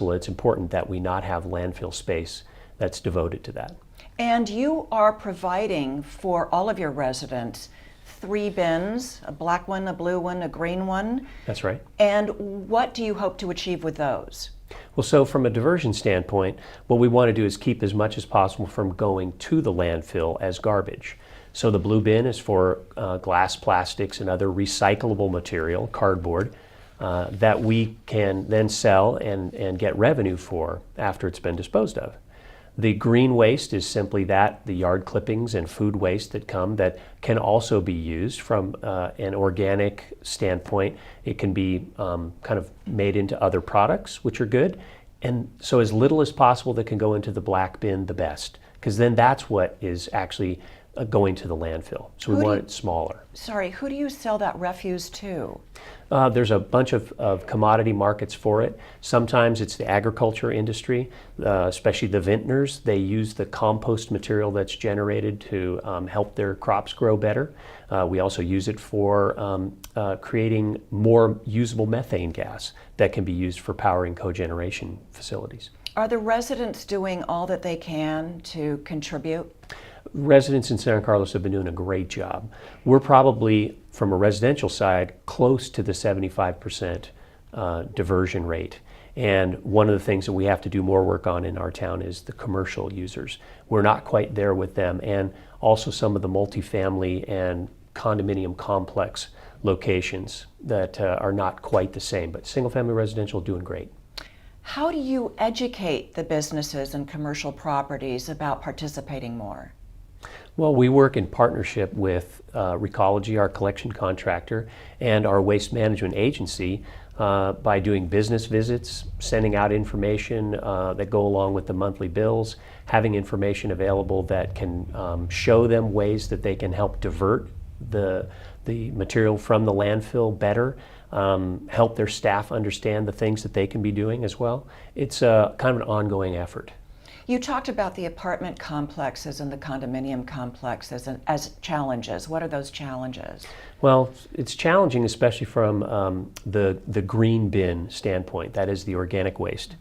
It's important that we not have landfill space that's devoted to that. And you are providing for all of your residents 3 bins, a black one, a blue one, a green one. That's right. And what do you hope to achieve with those? Well, so from a diversion standpoint, what we want to do is keep as much as possible from going to the landfill as garbage. So the blue bin is for glass, plastics, and other recyclable material, cardboard, that we can then sell and get revenue for after it's been disposed of. The green waste is simply that, the yard clippings and food waste that come that can also be used from an organic standpoint. It can be kind of made into other products, which are good. And so as little as possible that can go into the black bin, the best, because then that's what is actually going to the landfill. So we want it smaller. Sorry, who do you sell that refuse to? There's a bunch of commodity markets for it. Sometimes it's the agriculture industry, especially the vintners. They use the compost material that's generated to help their crops grow better. We also use it for creating more usable methane gas that can be used for powering cogeneration facilities. Are the residents doing all that they can to contribute? Residents in San Carlos have been doing a great job. We're probably, from a residential side, close to the 75% diversion rate. And one of the things that we have to do more work on in our town is the commercial users. We're not quite there with them, and also some of the multifamily and condominium complex locations that are not quite the same, but single-family residential doing great. How do you educate the businesses and commercial properties about participating more? Well, we work in partnership with Recology, our collection contractor, and our waste management agency by doing business visits, sending out information that go along with the monthly bills, having information available that can show them ways that they can help divert the material from the landfill better, help their staff understand the things that they can be doing as well. It's kind of an ongoing effort. You talked about the apartment complexes and the condominium complexes as challenges. What are those challenges? Well, it's challenging, especially from the green bin standpoint, that is the organic waste.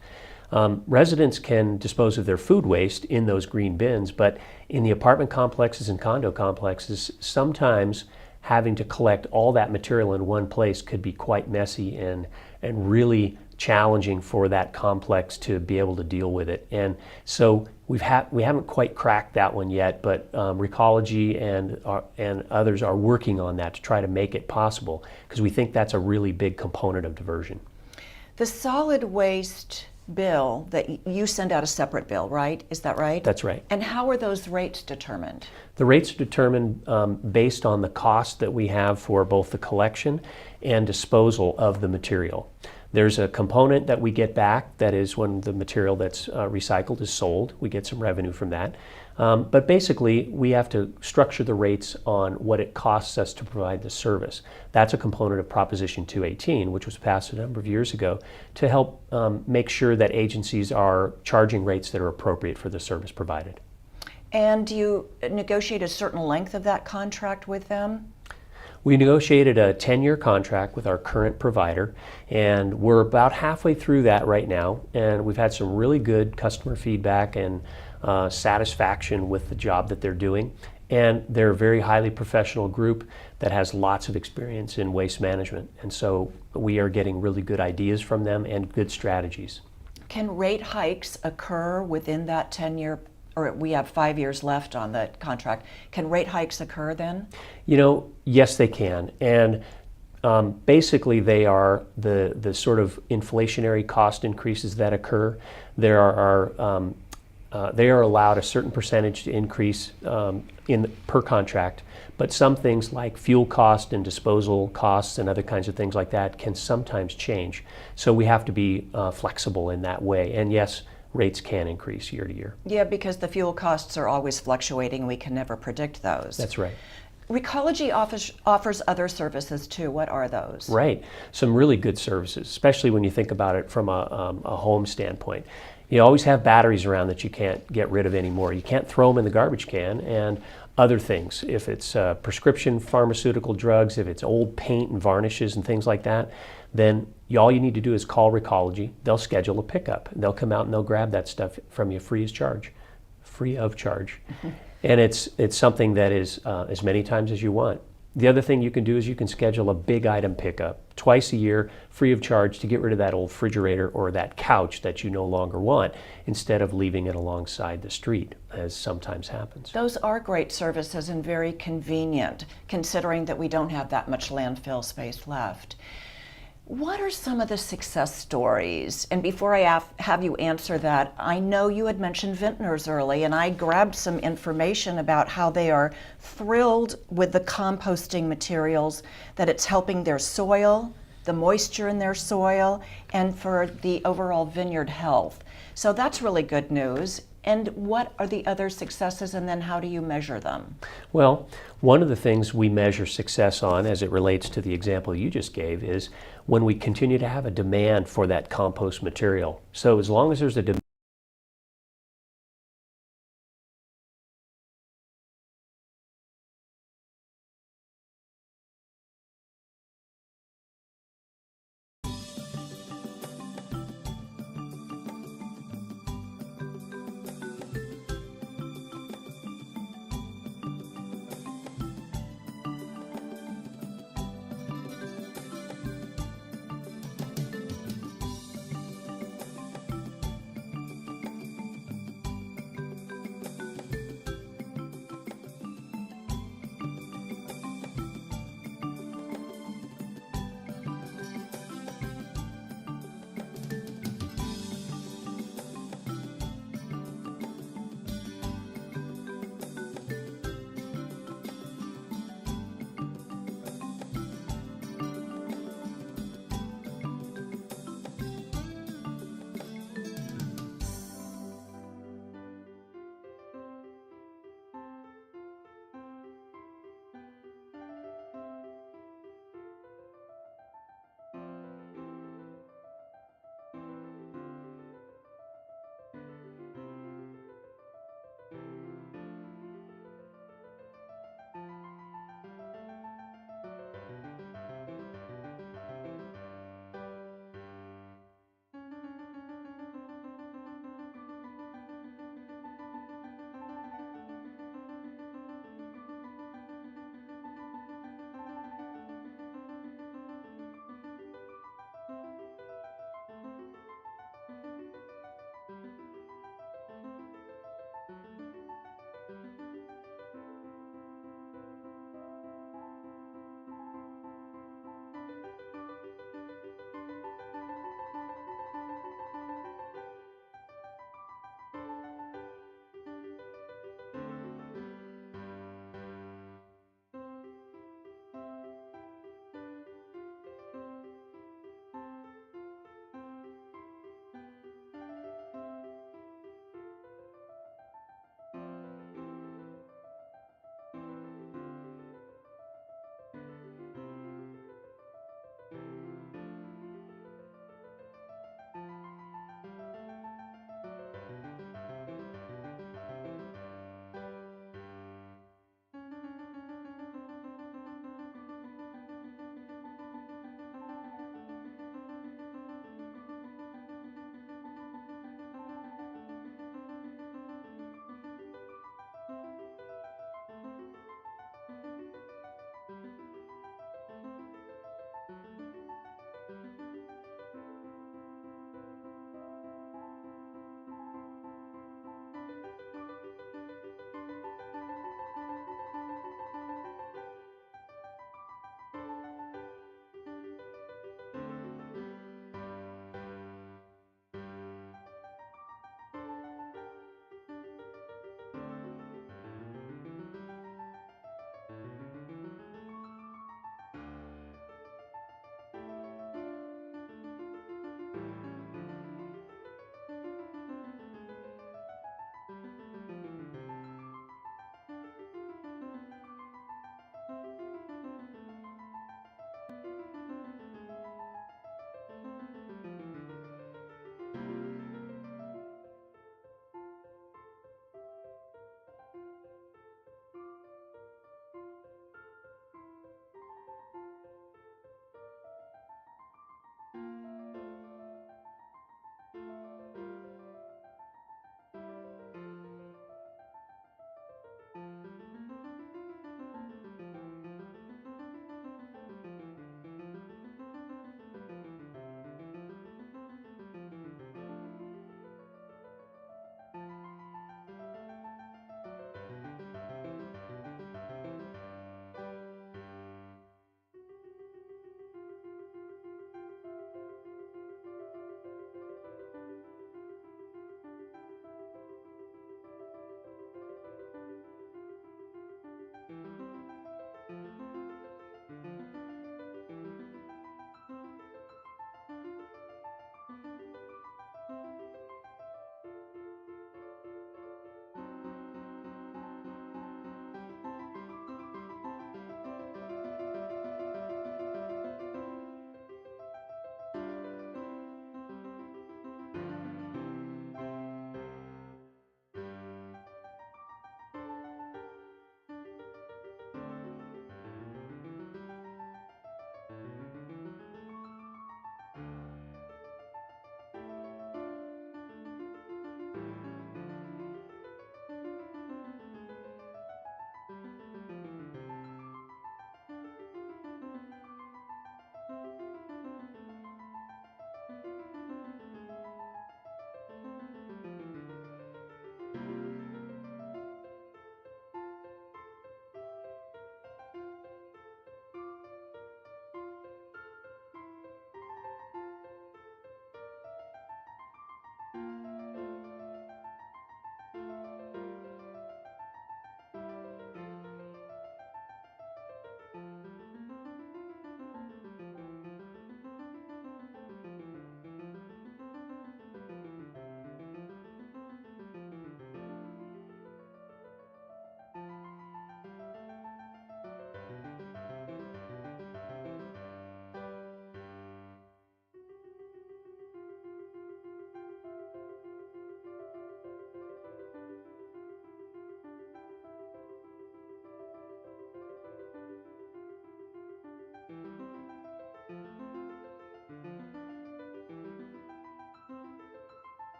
Residents can dispose of their food waste in those green bins, but in the apartment complexes and condo complexes, sometimes having to collect all that material in one place could be quite messy and really challenging for that complex to be able to deal with it. And so we haven't quite cracked that one yet, but Recology and others are working on that to try to make it possible, because we think that's a really big component of diversion. The solid waste bill, that you send out a separate bill, right? Is that right? That's right. And how are those rates determined? The rates are determined based on the cost that we have for both the collection and disposal of the material. There's a component that we get back, that is when the material that's recycled is sold. We get some revenue from that. But basically, we have to structure the rates on what it costs us to provide the service. That's a component of Proposition 218, which was passed a number of years ago, to help make sure that agencies are charging rates that are appropriate for the service provided. And do you negotiate a certain length of that contract with them? We negotiated a 10-year contract with our current provider, and we're about halfway through that right now, and we've had some really good customer feedback and satisfaction with the job that they're doing. And they're a very highly professional group that has lots of experience in waste management, and so we are getting really good ideas from them and good strategies. Can rate hikes occur within that 10-year, or we have 5 years left on the contract? Can rate hikes occur then? You know, yes, they can. And basically, they are the sort of inflationary cost increases that occur. They are allowed a certain percentage to increase per contract, but some things like fuel cost and disposal costs and other kinds of things like that can sometimes change. So we have to be flexible in that way. And yes, rates can increase year to year. Yeah, because the fuel costs are always fluctuating. We can never predict those. That's right. Recology offers other services too. What are those? Right. Some really good services, especially when you think about it from a home standpoint. You always have batteries around that you can't get rid of anymore. You can't throw them in the garbage can, and other things. If it's prescription pharmaceutical drugs, if it's old paint and varnishes and things like that, then All you need to do is call Recology. They'll schedule a pickup. They'll come out and they'll grab that stuff from you free of charge. And it's something that is as many times as you want. The other thing you can do is you can schedule a big item pickup twice a year, free of charge, to get rid of that old refrigerator or that couch that you no longer want, instead of leaving it alongside the street, as sometimes happens. Those are great services and very convenient, considering that we don't have that much landfill space left. What are some of the success stories? And before I have you answer that, I know you had mentioned vintners early, and I grabbed some information about how they are thrilled with the composting materials, that it's helping their soil, the moisture in their soil, and for the overall vineyard health. So that's really good news. And what are the other successes, and then how do you measure them? Well, one of the things we measure success on, as it relates to the example you just gave, is when we continue to have a demand for that compost material. So as long as there's a demand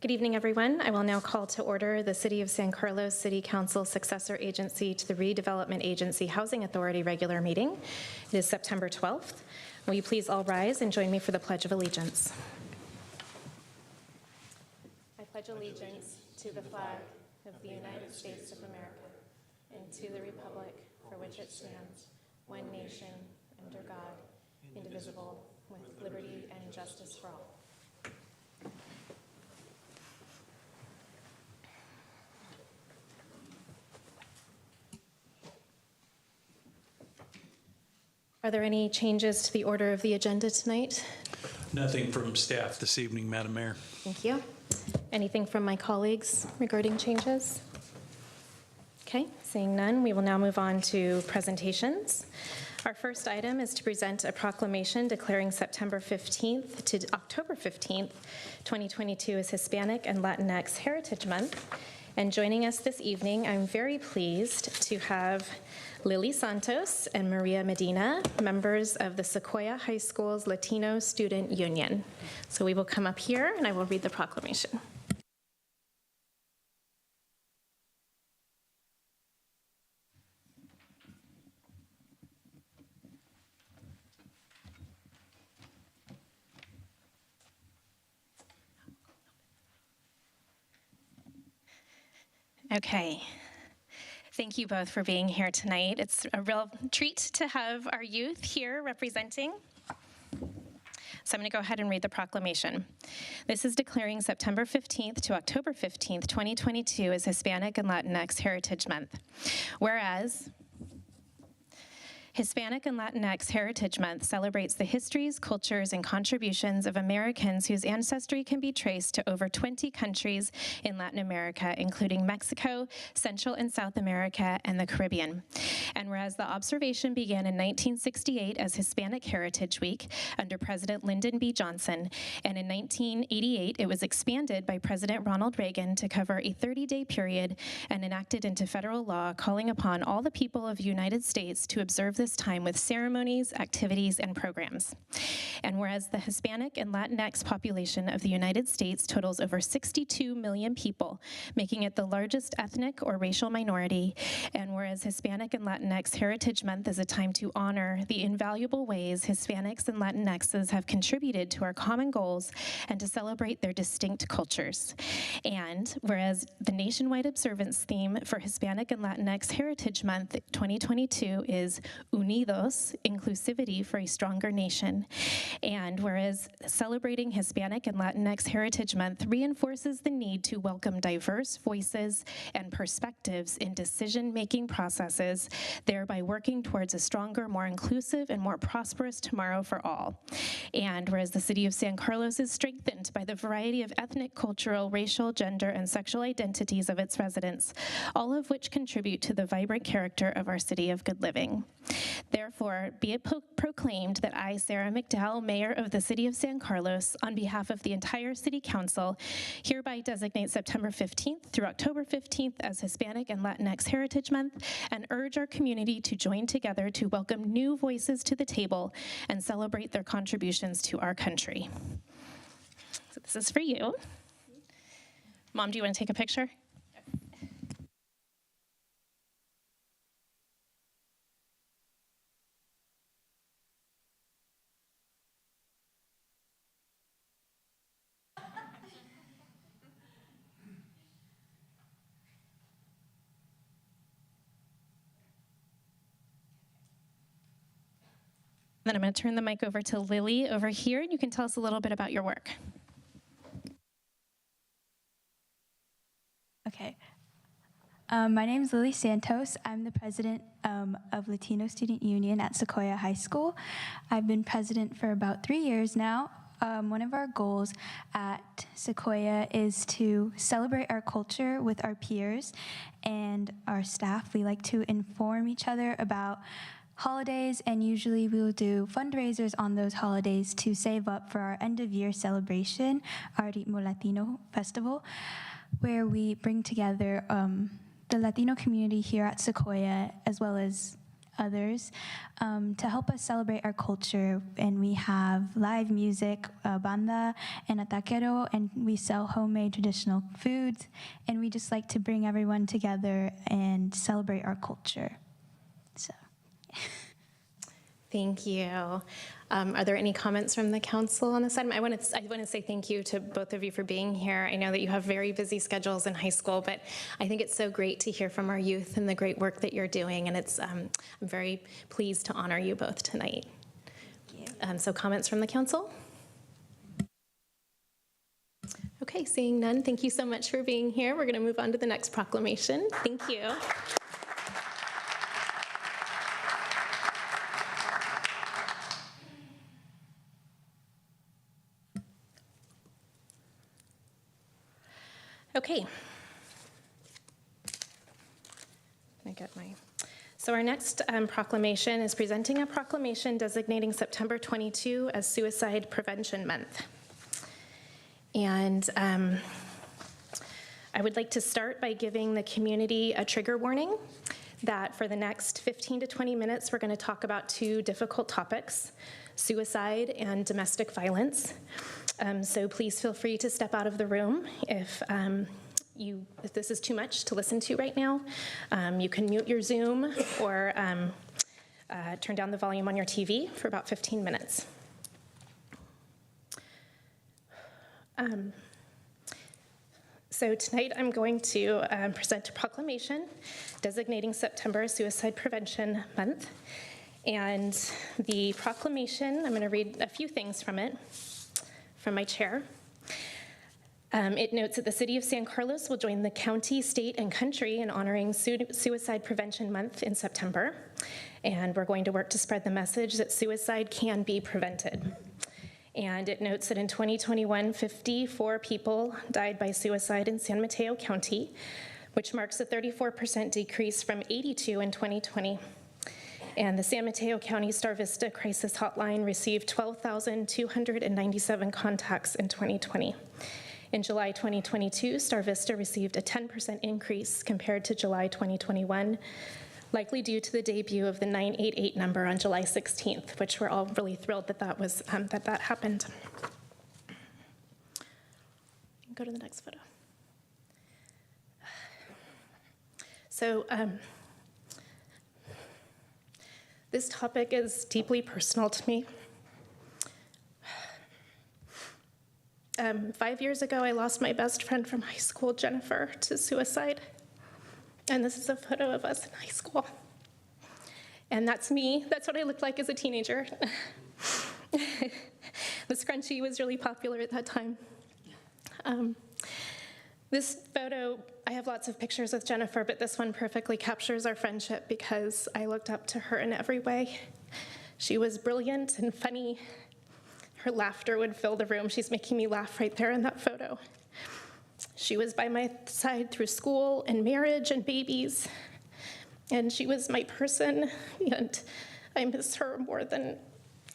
Good evening, everyone. I will now call to order the City of San Carlos City Council successor agency to the Redevelopment Agency Housing Authority regular meeting. It is September 12th. Will you please all rise and join me for the Pledge of Allegiance? I pledge allegiance to the flag of the United States of America and to the republic for which it stands, one nation, under God, indivisible, with liberty and justice for all. Are there any changes to the order of the agenda tonight? Nothing from staff this evening, Madam Mayor. Thank you. Anything from my colleagues regarding changes? Okay, seeing none, we will now move on to presentations. Our first item is to present a proclamation declaring September 15th to October 15th, 2022 as Hispanic and Latinx Heritage Month. And joining us this evening, I'm very pleased to have Lily Santos and Maria Medina, members of the Sequoia High School's Latino Student Union. So we will come up here and I will read the proclamation. Okay. Thank you both for being here tonight. It's a real treat to have our youth here representing. So I'm going to go ahead and read the proclamation. This is declaring September 15th to October 15th, 2022 as Hispanic and Latinx Heritage Month. Whereas Hispanic and Latinx Heritage Month celebrates the histories, cultures, and contributions of Americans whose ancestry can be traced to over 20 countries in Latin America, including Mexico, Central and South America, and the Caribbean. And whereas the observation began in 1968 as Hispanic Heritage Week under President Lyndon B. Johnson, and in 1988 it was expanded by President Ronald Reagan to cover a 30-day period and enacted into federal law, calling upon all the people of the United States to observe this time with ceremonies, activities, and programs. And whereas the Hispanic and Latinx population of the United States totals over 62 million people, making it the largest ethnic or racial minority, and whereas Hispanic and Latinx Heritage Month is a time to honor the invaluable ways Hispanics and Latinxes have contributed to our common goals and to celebrate their distinct cultures. And whereas the nationwide observance theme for Hispanic and Latinx Heritage Month 2022 is Unidos, Inclusivity for a Stronger Nation. And whereas celebrating Hispanic and Latinx Heritage Month reinforces the need to welcome diverse voices and perspectives in decision-making processes, thereby working towards a stronger, more inclusive, and more prosperous tomorrow for all. And whereas the City of San Carlos is strengthened by the variety of ethnic, cultural, racial, gender, and sexual identities of its residents, all of which contribute to the vibrant character of our city of good living. Therefore, be it proclaimed that I, Sarah McDowell, Mayor of the City of San Carlos, on behalf of the entire City Council, hereby designate September 15th through October 15th as Hispanic and Latinx Heritage Month, and urge our community to join together to welcome new voices to the table and celebrate their contributions to our country. So this is for you. Mom, do you want to take a picture? Then I'm going to turn the mic over to Lily over here, and you can tell us a little bit about your work. Okay. My name is Lily Santos. I'm the president of Latino Student Union at Sequoia High School. I've been president for about 3 years now. One of our goals at Sequoia is to celebrate our culture with our peers and our staff. We like to inform each other about holidays, and usually we will do fundraisers on those holidays to save up for our end-of-year celebration, our Ritmo Latino Festival, where we bring together the Latino community here at Sequoia, as well as others to help us celebrate our culture. And we have live music, banda and ataquero, and we sell homemade traditional foods. And we just like to bring everyone together and celebrate our culture. So. Thank you. Are there any comments from the council on this item? I want to say thank you to both of you for being here. I know that you have very busy schedules in high school, but I think it's so great to hear from our youth and the great work that you're doing, and it's I'm very pleased to honor you both tonight. So comments from the council? Okay, seeing none, thank you so much for being here. We're going to move on to the next proclamation. Thank you. Okay. So our next proclamation is presenting a proclamation designating September 22 as Suicide Prevention Month. And I would like to start by giving the community a trigger warning that for the next 15 to 20 minutes, we're going to talk about two difficult topics, suicide and domestic violence. So please feel free to step out of the room if this is too much to listen to right now. You can mute your Zoom or turn down the volume on your TV for about 15 minutes. So tonight I'm going to present a proclamation designating September Suicide Prevention Month. And the proclamation, I'm going to read a few things from it, from my chair. It notes that the City of San Carlos will join the county, state, and country in honoring Suicide Prevention Month in September. And we're going to work to spread the message that suicide can be prevented. And it notes that in 2021, 54 people died by suicide in San Mateo County, which marks a 34% decrease from 82 in 2020. And the San Mateo County Star Vista Crisis Hotline received 12,297 contacts in 2020. In July 2022, Star Vista received a 10% increase compared to July 2021, likely due to the debut of the 988 number on July 16th, which we're all really thrilled that that happened. Go to the next photo. So this topic is deeply personal to me. 5 years ago, I lost my best friend from high school, Jennifer, to suicide. And this is a photo of us in high school. And that's me. That's what I looked like as a teenager. The scrunchie was really popular at that time. This photo, I have lots of pictures with Jennifer, but this one perfectly captures our friendship because I looked up to her in every way. She was brilliant and funny. Her laughter would fill the room. She's making me laugh right there in that photo. She was by my side through school and marriage and babies. And she was my person, and I miss her more than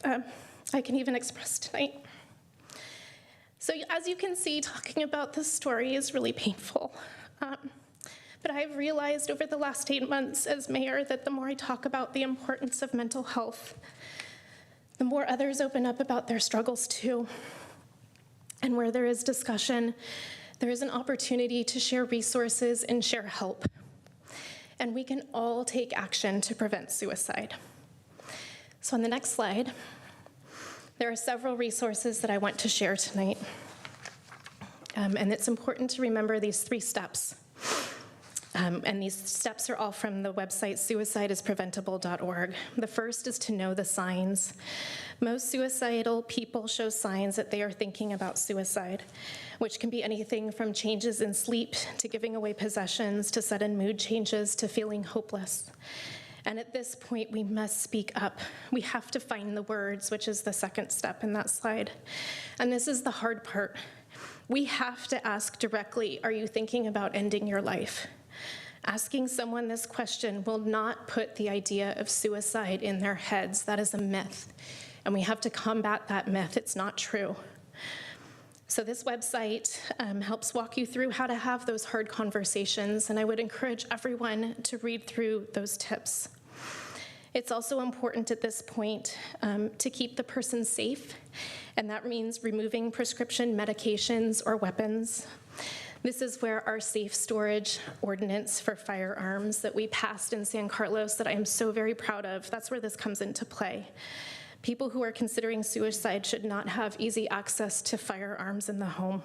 I can even express tonight. So as you can see, talking about this story is really painful. But I've realized over the last 8 months as mayor that the more I talk about the importance of mental health, the more others open up about their struggles too. And where there is discussion, there is an opportunity to share resources and share help. And we can all take action to prevent suicide. So on the next slide, there are several resources that I want to share tonight. And it's important to remember these 3 steps. And these steps are all from the website suicidispreventable.org. The first is to know the signs. Most suicidal people show signs that they are thinking about suicide, which can be anything from changes in sleep to giving away possessions to sudden mood changes to feeling hopeless. And at this point, we must speak up. We have to find the words, which is the second step in that slide. And this is the hard part. We have to ask directly, are you thinking about ending your life? Asking someone this question will not put the idea of suicide in their heads. That is a myth. And we have to combat that myth. It's not true. So this website helps walk you through how to have those hard conversations. And I would encourage everyone to read through those tips. It's also important at this point to keep the person safe, and that means removing prescription medications or weapons. This is where our safe storage ordinance for firearms that we passed in San Carlos that I am so very proud of, that's where this comes into play. People who are considering suicide should not have easy access to firearms in the home.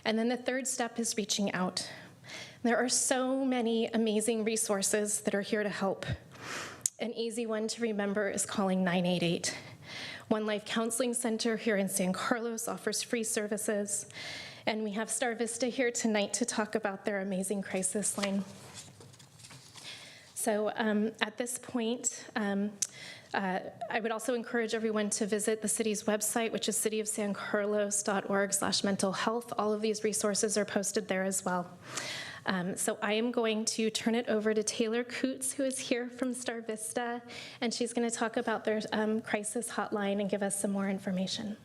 And then the third step is reaching out. There are so many amazing resources that are here to help. An easy one to remember is calling 988. One Life Counseling Center here in San Carlos offers free services. And we have Star Vista here tonight to talk about their amazing crisis line. So at this point, I would also encourage everyone to visit the city's website, which is cityofsancarlos.org/mental health. All of these resources are posted there as well. So I am going to turn it over to Taylor Coots, who is here from Star Vista, and she's going to talk about their crisis hotline and give us some more information.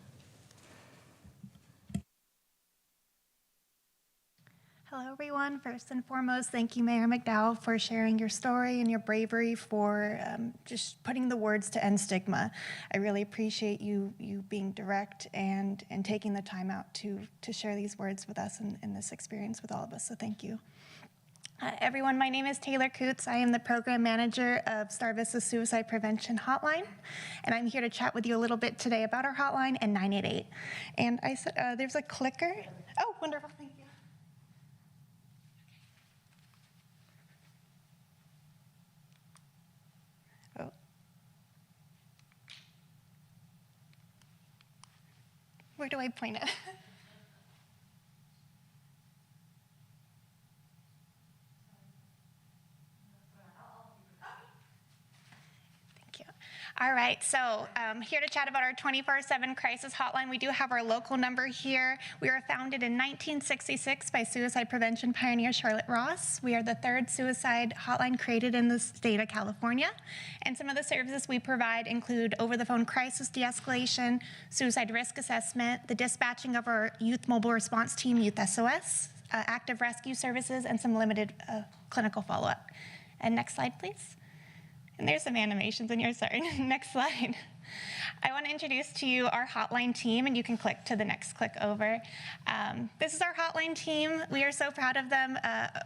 Hello, everyone. First and foremost, thank you, Mayor McDowell, for sharing your story and your bravery for just putting the words to end stigma. I really appreciate you being direct and taking the time out to share these words with us and this experience with all of us, so thank you. Everyone, my name is Taylor Coots. I am the program manager of Star Vista Suicide Prevention Hotline, and I'm here to chat with you a little bit today about our hotline and 988. And I said, there's a clicker. Oh, wonderful, thank you. Where do I point it? Thank you. All right, so here to chat about our 24/7 crisis hotline. We do have our local number here. We were founded in 1966 by suicide prevention pioneer Charlotte Ross. We are the third suicide hotline created in the state of California. And some of the services we provide include over-the-phone crisis de-escalation, suicide risk assessment, the dispatching of our youth mobile response team, Youth SOS, active rescue services, and some limited clinical follow-up. And next slide, please. And there's some animations in here, sorry. Next slide. I want to introduce to you our hotline team, and you can click to the next click over. This is our hotline team. We are so proud of them.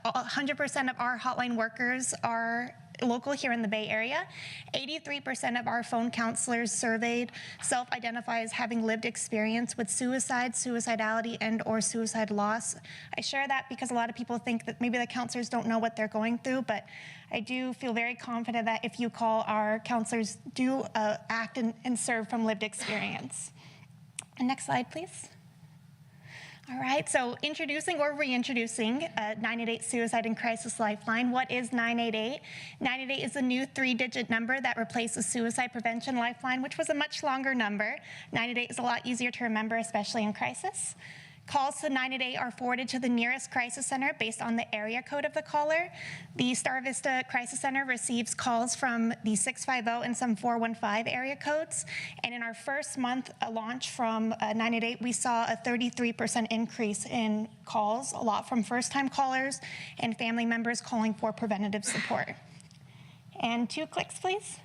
100% of our hotline workers are local here in the Bay Area. 83% of our phone counselors surveyed self-identify as having lived experience with suicide, suicidality, and/or suicide loss. I share that because a lot of people think that maybe the counselors don't know what they're going through, but I do feel very confident that if you call, our counselors do act and serve from lived experience. And next slide, please. All right, so introducing or reintroducing 988 Suicide and Crisis Lifeline. What is 988? 988 is a new 3-digit number that replaces Suicide Prevention Lifeline, which was a much longer number. 988 is a lot easier to remember, especially in crisis. Calls to 988 are forwarded to the nearest crisis center based on the area code of the caller. The Star Vista Crisis Center receives calls from the 650 and some 415 area codes. And in our first month launch from 988, we saw a 33% increase in calls, a lot from first-time callers and family members calling for preventative support. And 2 clicks, please.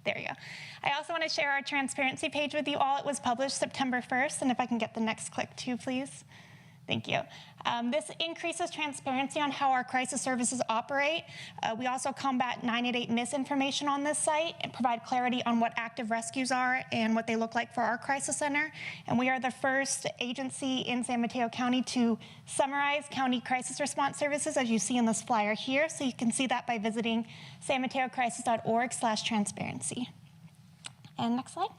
There you go. I also want to share our transparency page with you all. It was published September 1st, and if I can get the next click too, please. Thank you. This increases transparency on how our crisis services operate. We also combat 988 misinformation on this site and provide clarity on what active rescues are and what they look like for our crisis center. And we are the first agency in San Mateo County to summarize county crisis response services, as you see in this flyer here. So you can see that by visiting sanmateocrisis.org/transparency. And next slide.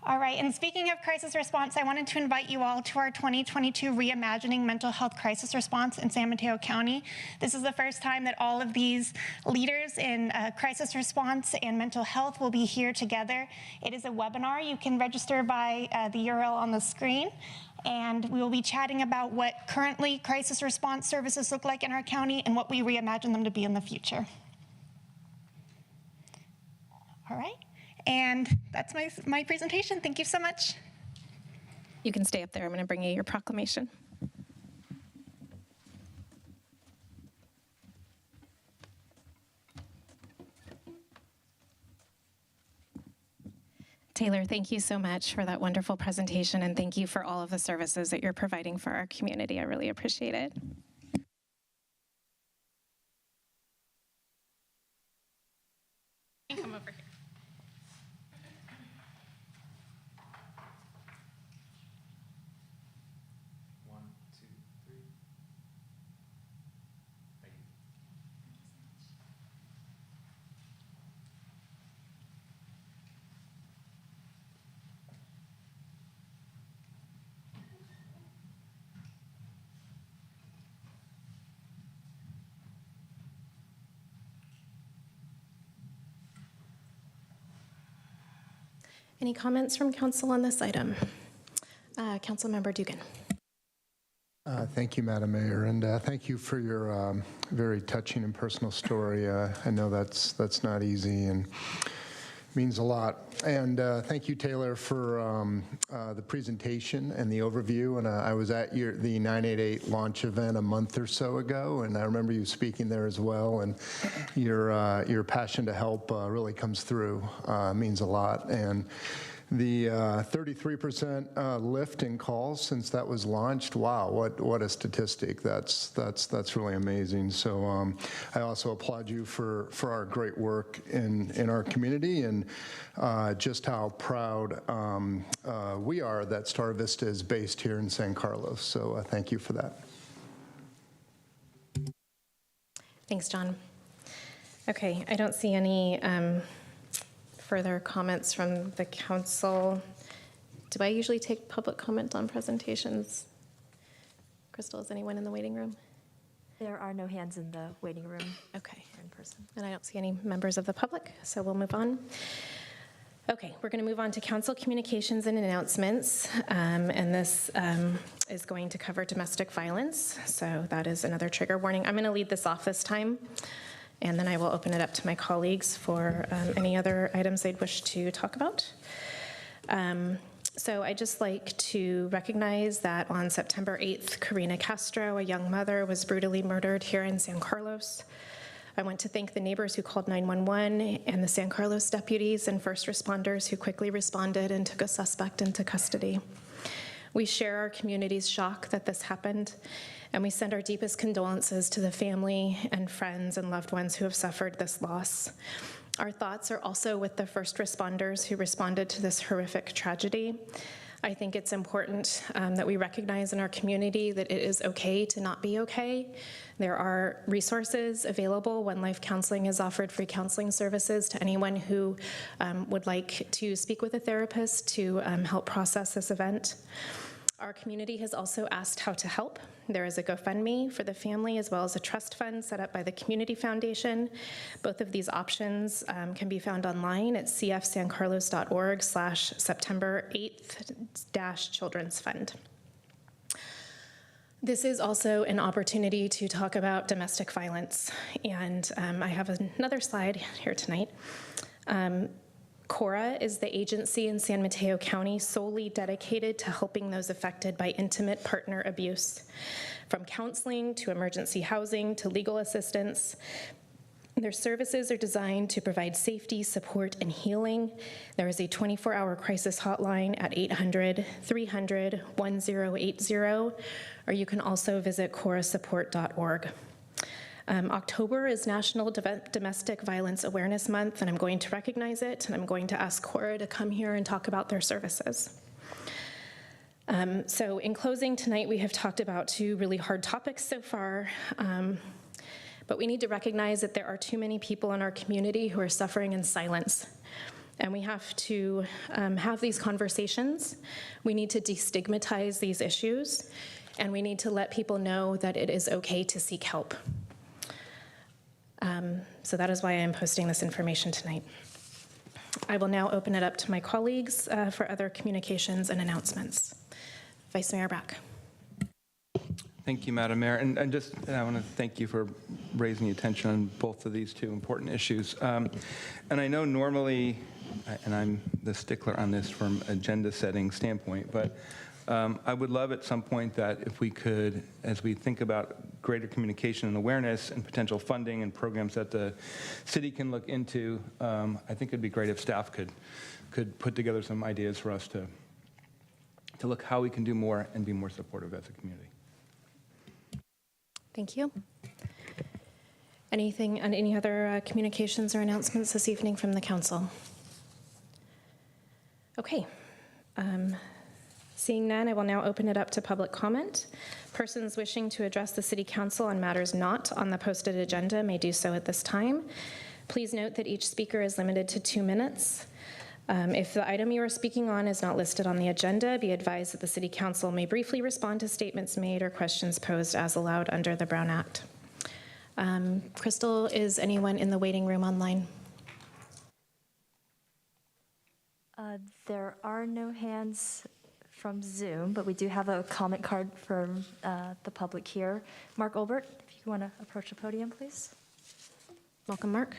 All right, and speaking of crisis response, I wanted to invite you all to our 2022 Reimagining Mental Health Crisis Response in San Mateo County. This is the first time that all of these leaders in crisis response and mental health will be here together. It is a webinar. You can register by the URL on the screen. And we will be chatting about what currently crisis response services look like in our county and what we reimagine them to be in the future. All right. And that's my presentation. Thank you so much. You can stay up there. I'm going to bring you your proclamation. Taylor, thank you so much for that wonderful presentation, and thank you for all of the services that you're providing for our community. I really appreciate it. Come over here. Any comments from council on this item? Councilmember Dugan. Thank you, Madam Mayor, and thank you for your very touching and personal story. I know that's not easy and means a lot. And thank you, Taylor, for the presentation and the overview. And I was at the 988 launch event a month or so ago, and I remember you speaking there as well. And your passion to help really comes through. Means a lot. And the 33% lift in calls since that was launched. Wow, what a statistic! That's really amazing. So I also applaud you for our great work in our community, and just how proud we are that Star Vista is based here in San Carlos. So thank you for that. Thanks, John. Okay, I don't see any further comments from the council. Do I usually take public comment on presentations? Crystal, is anyone in the waiting room? There are no hands in the waiting room. Okay. Or in person. And I don't see any members of the public, so we'll move on. Okay, we're going to move on to council communications and announcements, and this is going to cover domestic violence, so that is another trigger warning. I'm going to lead this off this time, and then I will open it up to my colleagues for any other items they'd wish to talk about. So I'd just like to recognize that on September 8th, Karina Castro, a young mother, was brutally murdered here in San Carlos. I want to thank the neighbors who called 911 and the San Carlos deputies and first responders who quickly responded and took a suspect into custody. We share our community's shock that this happened, and we send our deepest condolences to the family and friends and loved ones who have suffered this loss. Our thoughts are also with the first responders who responded to this horrific tragedy. I think it's important that we recognize in our community that it is okay to not be okay. There are resources available. One Life Counseling has offered free counseling services to anyone who would like to speak with a therapist to help process this event. Our community has also asked how to help. There is a GoFundMe for the family as well as a trust fund set up by the Community Foundation. Both of these options can be found online at cfsancarlos.org/September 8th-Children's Fund. This is also an opportunity to talk about domestic violence, and I have another slide here tonight. CORA is the agency in San Mateo County solely dedicated to helping those affected by intimate partner abuse, from counseling to emergency housing to legal assistance. Their services are designed to provide safety, support, and healing. There is a 24-hour crisis hotline at 800-300-1080, or you can also visit corasupport.org. October is National Domestic Violence Awareness Month, and I'm going to recognize it, and I'm going to ask CORA to come here and talk about their services. So in closing, tonight we have talked about two really hard topics so far, but we need to recognize that there are too many people in our community who are suffering in silence. And we have to have these conversations. We need to destigmatize these issues, and we need to let people know that it is okay to seek help. So that is why I am posting this information tonight. I will now open it up to my colleagues for other communications and announcements. Vice Mayor Brack. Thank you, Madam Mayor. And I want to thank you for raising the attention on both of these two important issues. And I know normally, and I'm the stickler on this from agenda setting standpoint, but I would love at some point that if we could, as we think about greater communication and awareness and potential funding and programs that the city can look into, I think it'd be great if staff could could put together some ideas for us to look how we can do more and be more supportive as a community. Thank you. Any other communications or announcements this evening from the council? Okay. Seeing none, I will now open it up to public comment. Persons wishing to address the City Council on matters not on the posted agenda may do so at this time. Please note that each speaker is limited to 2 minutes. If the item you are speaking on is not listed on the agenda, be advised that the City Council may briefly respond to statements made or questions posed as allowed under the Brown Act. Crystal, is anyone in the waiting room online? There are no hands from Zoom, but we do have a comment card from the public here. Mark Olbert, if you want to approach the podium, please. Welcome, Mark.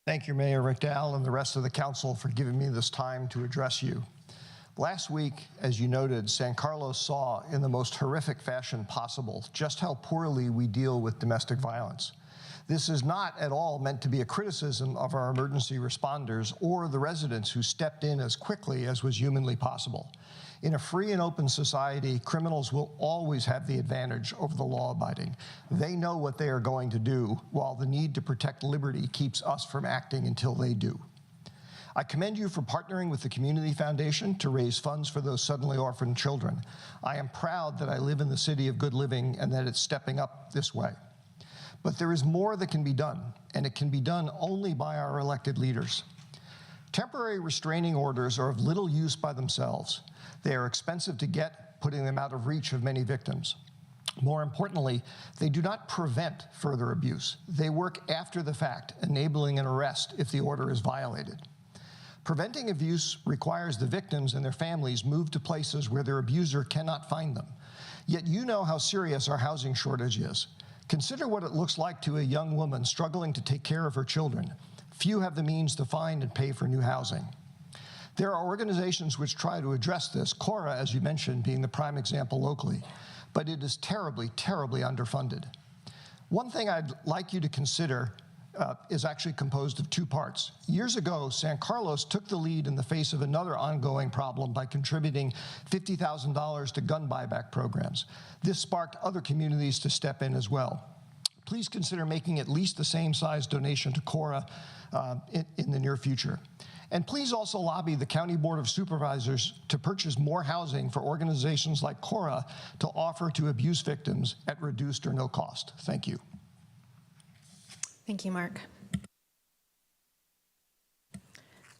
Thank you, Mayor McDowell and the rest of the council for giving me this time to address you. Last week, as you noted, San Carlos saw in the most horrific fashion possible just how poorly we deal with domestic violence. This is not at all meant to be a criticism of our emergency responders or the residents who stepped in as quickly as was humanly possible. In a free and open society, criminals will always have the advantage over the law-abiding. They know what they are going to do, while the need to protect liberty keeps us from acting until they do. I commend you for partnering with the Community Foundation to raise funds for those suddenly orphaned children. I am proud that I live in the city of good living and that it's stepping up this way. But there is more that can be done, and it can be done only by our elected leaders. Temporary restraining orders are of little use by themselves. They are expensive to get, putting them out of reach of many victims. More importantly, they do not prevent further abuse. They work after the fact, enabling an arrest if the order is violated. Preventing abuse requires the victims and their families move to places where their abuser cannot find them. Yet you know how serious our housing shortage is. Consider what it looks like to a young woman struggling to take care of her children. Few have the means to find and pay for new housing. There are organizations which try to address this, Cora, as you mentioned, being the prime example locally, but it is terribly, terribly underfunded. One thing I'd like you to consider is actually composed of 2 parts. Years ago, San Carlos took the lead in the face of another ongoing problem by contributing $50,000 to gun buyback programs. This sparked other communities to step in as well. Please consider making at least the same size donation to Cora in the near future. And please also lobby the County Board of Supervisors to purchase more housing for organizations like Cora to offer to abuse victims at reduced or no cost. Thank you. Thank you, Mark.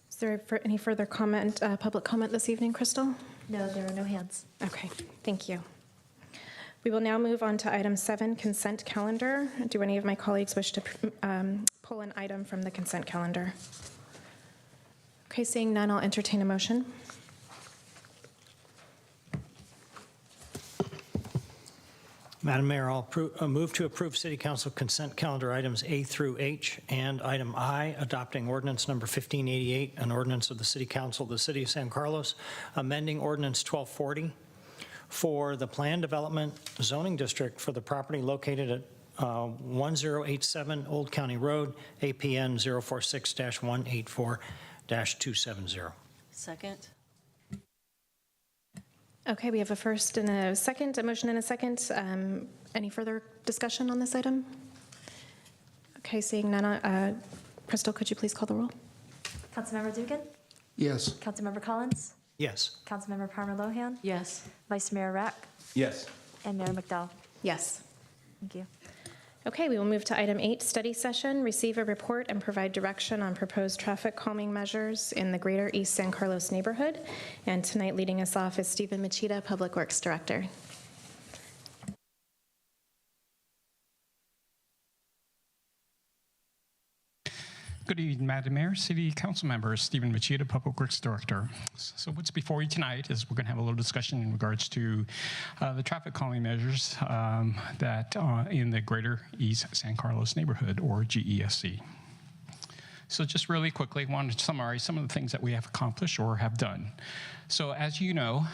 Is there any further comment, public comment this evening, Crystal? No, there are no hands. Okay, thank you. We will now move on to item 7, consent calendar. Do any of my colleagues wish to pull an item from the consent calendar? Okay, seeing none, I'll entertain a motion. Madam Mayor, I'll move to approve City Council consent calendar items A through H and item I, adopting ordinance number 1588, an ordinance of the City Council of the City of San Carlos, amending ordinance 1240 for the planned development zoning district for the property located at 1087 Old County Road, APN 046-184-270. Second. Okay, we have a first and a second, a motion and a second. Any further discussion on this item? Okay, seeing none, Crystal, could you please call the roll? Councilmember Dugan? Yes. Councilmember Collins? Yes. Councilmember Palmer-Lohan? Yes. Vice Mayor Rack? Yes. And Mayor McDowell? Yes. Thank you. Okay, we will move to item 8, study session, receive a report and provide direction on proposed traffic calming measures in the greater East San Carlos neighborhood. And tonight leading us off is Stephen Machida, Public Works Director. Good evening, Madam Mayor, City Council members, Stephen Machida, Public Works Director. So what's before you tonight is we're going to have a little discussion in regards to the traffic calming measures that in the Greater East San Carlos neighborhood, or GESC. So just really quickly, I wanted to summarize some of the things that we have accomplished or have done. So as you know,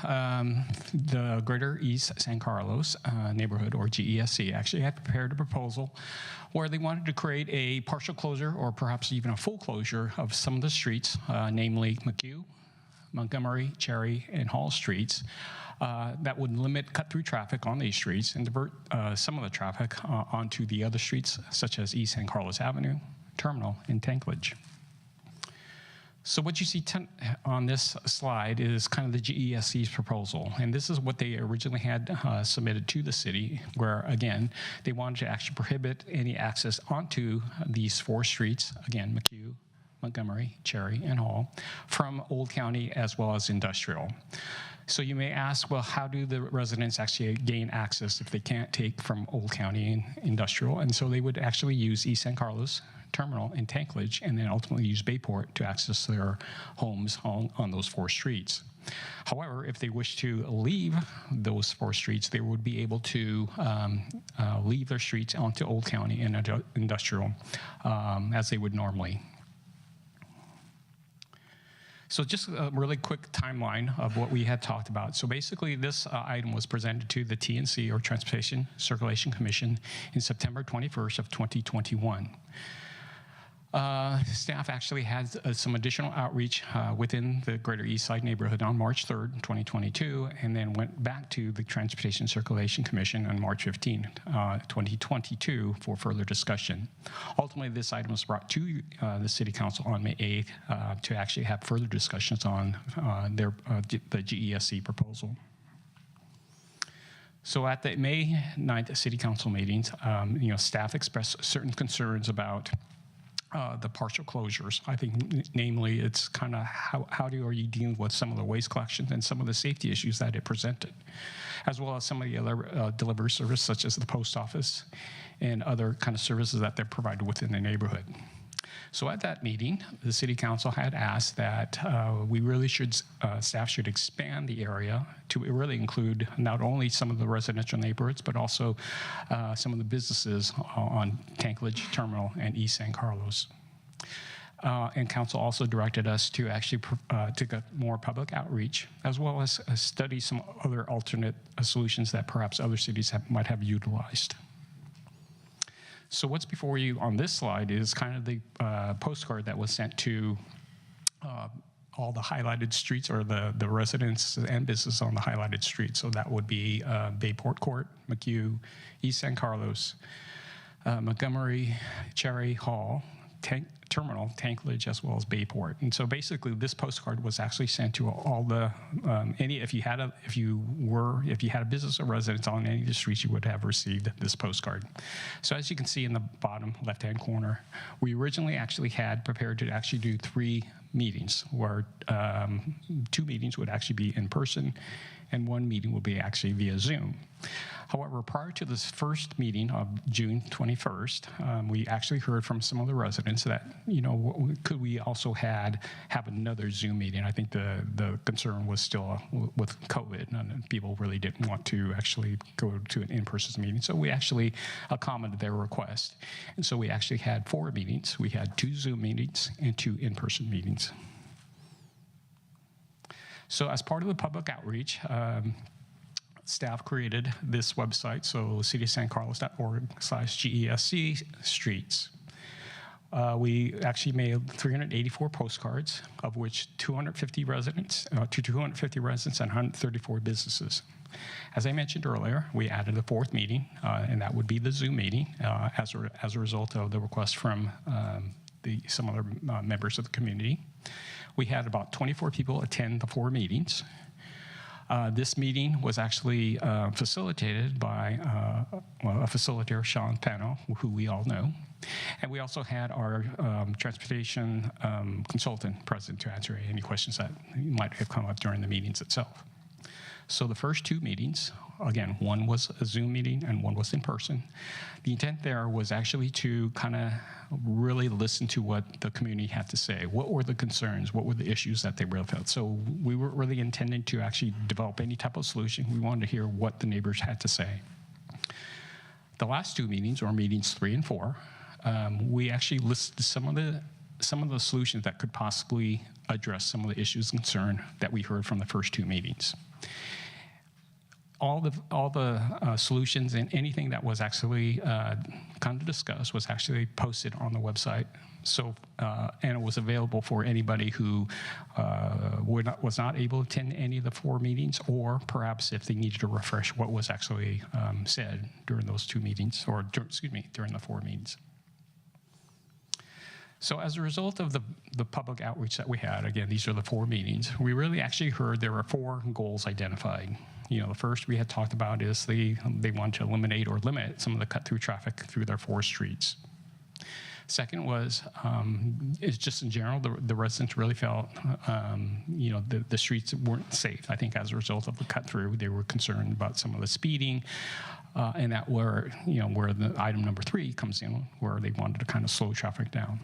the Greater East San Carlos neighborhood, or GESC, actually had prepared a proposal where they wanted to create a partial closure or perhaps even a full closure of some of the streets, namely McHugh, Montgomery, Cherry, and Hall streets, that would limit cut-through traffic on these streets and divert some of the traffic onto the other streets, such as East San Carlos Avenue, Terminal, and Tanklage. So what you see on this slide is kind of the GESC's proposal, and this is what they originally had submitted to the city, where, again, they wanted to actually prohibit any access onto these 4 streets, again, McHugh, Montgomery, Cherry, and Hall, from Old County as well as industrial. So you may ask, well, how do the residents actually gain access if they can't take from Old County and industrial? And so they would actually use East San Carlos, Terminal, and Tanklage, and then ultimately use Bayport to access their homes on those 4 streets. However, if they wish to leave those 4 streets, they would be able to leave their streets onto Old County and industrial as they would normally. So just a really quick timeline of what we had talked about. So basically this item was presented to the TNC, or Transportation Circulation Commission, in September 21st of 2021. Staff actually had some additional outreach within the Greater East Side neighborhood on March 3rd, 2022, and then went back to the Transportation Circulation Commission on March 15, 2022 for further discussion. Ultimately, this item was brought to the City Council on May 8th to actually have further discussions on the GESC proposal. So at the May 9th City Council meetings, staff expressed certain concerns about the partial closures. I think, namely, it's kind of how are you dealing with some of the waste collections and some of the safety issues that it presented, as well as some of the other delivery services, such as the post office and other kind of services that they're provided within the neighborhood. So at that meeting, the City Council had asked that staff should expand the area to really include not only some of the residential neighborhoods, but also some of the businesses on Tanklage, Terminal, and East San Carlos. And Council also directed us to actually to get more public outreach, as well as study some other alternate solutions that perhaps other cities might have utilized. So what's before you on this slide is kind of the postcard that was sent to all the highlighted streets, or the residents and businesses on the highlighted streets. So that would be Bayport Court, McHugh, East San Carlos, Montgomery, Cherry, Hall, Terminal, Tanklage, as well as Bayport. And so basically this postcard was actually sent to all the, if you had a business or residence on any of the streets, you would have received this postcard. So as you can see in the bottom left-hand corner, we originally actually had prepared to actually do 3 meetings, where 2 meetings would actually be in person and 1 meeting would be actually via Zoom. However, prior to this first meeting of June 21st, we actually heard from some of the residents that, could we also have another Zoom meeting? I think the concern was still with COVID, and people really didn't want to actually go to an in-person meeting. So we actually accommodated their request. And so we actually had 4 meetings. We had 2 Zoom meetings and 2 in-person meetings. So as part of the public outreach, staff created this website, so cityofsancarlos.org/GESC streets. We actually made 384 postcards, of which 250 residents and 134 businesses. As I mentioned earlier, we added a 4th meeting, and that would be the Zoom meeting, as a result of the request from some other members of the community. We had about 24 people attend the 4 meetings. This meeting was actually facilitated by a facilitator, Sean Pano, who we all know. And we also had our transportation consultant present to answer any questions that might have come up during the meetings itself. So the first 2 meetings, again, one was a Zoom meeting and one was in person. The intent there was actually to kind of really listen to what the community had to say. What were the concerns? What were the issues that they really felt? So we were really intending to actually develop any type of solution. We wanted to hear what the neighbors had to say. The last 2 meetings, or meetings 3 and 4, we actually listed some of the some of the solutions that could possibly address some of the issues of concern that we heard from the first two meetings. All the solutions and anything that was actually kind of discussed was actually posted on the website. So, and it was available for anybody who was not able to attend any of the 4 meetings, or perhaps if they needed to refresh what was actually said during those 2 meetings, or during the 4 meetings. So as a result of the public outreach that we had, again, these are the 4 meetings, we really actually heard there were 4 goals identified. The first we had talked about is they want to eliminate or limit some of the cut-through traffic through their 4 streets. Second was, it's just in general, the residents really felt, the streets weren't safe. I think as a result of the cut-through, they were concerned about some of the speeding, and that where the item number 3 comes in, where they wanted to kind of slow traffic down.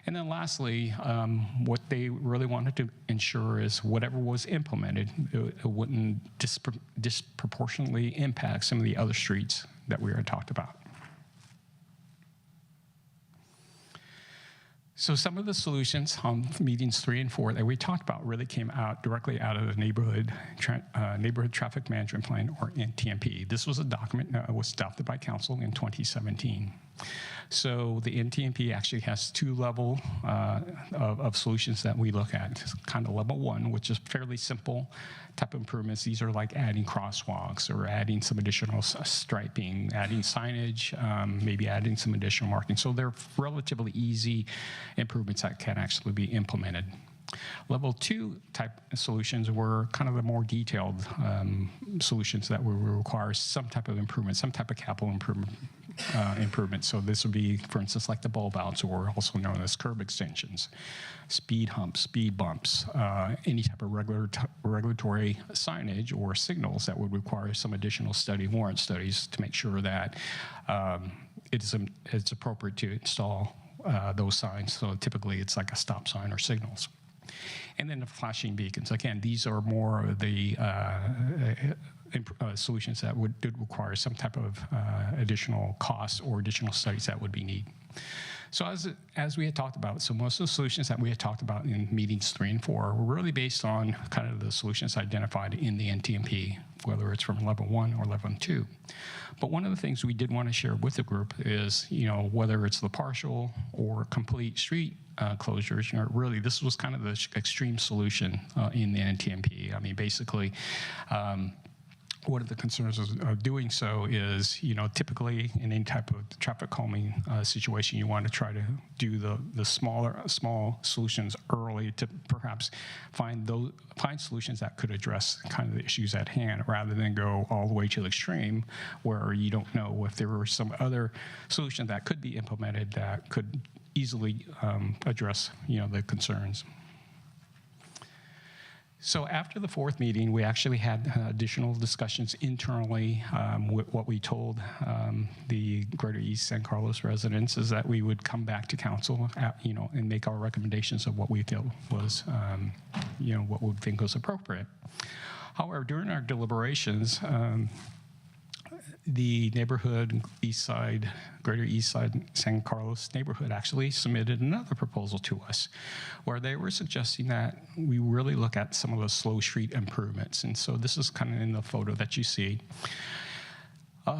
And then lastly, what they really wanted to ensure is whatever was implemented, it wouldn't disproportionately impact some of the other streets that we already talked about. So some of the solutions on meetings 3 and 4 that we talked about really came out directly out of the Neighborhood Traffic Management Plan, or NTMP. This was a document that was adopted by Council in 2017. So the NTMP actually has 2 levels of solutions that we look at. It's kind of level 1, which is fairly simple type of improvements. These are like adding crosswalks or adding some additional striping, adding signage, maybe adding some additional marking. So they're relatively easy improvements that can actually be implemented. Level 2 type solutions were kind of the more detailed solutions that would require some type of improvement, some type of capital improvement. So this would be, for instance, like the bulb outs, or also known as curb extensions, speed humps, speed bumps, any type of regulatory signage or signals that would require some additional warrant studies to make sure that it's appropriate to install those signs. So typically it's like a stop sign or signals. And then the flashing beacons. Again, these are more of the solutions that did require some type of additional costs or additional studies that would be needed. So as we had talked about, so most of the solutions that we had talked about in meetings 3 and 4 were really based on kind of the solutions identified in the NTMP, whether it's from level 1 or level 2. But one of the things we did want to share with the group is, whether it's the partial or complete street closures, really this was kind of the extreme solution in the NTMP. I mean, basically, one of the concerns of doing so is, typically in any type of traffic calming situation, you want to try to do the small solutions early to perhaps find solutions that could address kind of the issues at hand, rather than go all the way to the extreme where you don't know if there were some other solution that could be implemented that could easily address, the concerns. So after the 4th meeting, we actually had additional discussions internally. What we told the Greater East San Carlos residents is that we would come back to council, and make our recommendations of what we feel was, what we think was appropriate. However, during our deliberations, the neighborhood Greater East Side San Carlos neighborhood actually submitted another proposal to us, where they were suggesting that we really look at some of the slow street improvements. And so this is kind of in the photo that you see.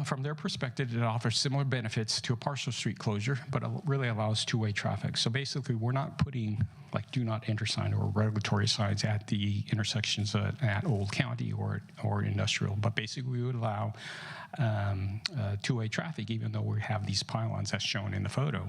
From their perspective, it offers similar benefits to a partial street closure, but it really allows 2-way traffic. So basically, we're not putting like do not enter sign or regulatory signs at the intersections at Old County or Industrial, but basically we would allow 2-way traffic, even though we have these pylons as shown in the photo.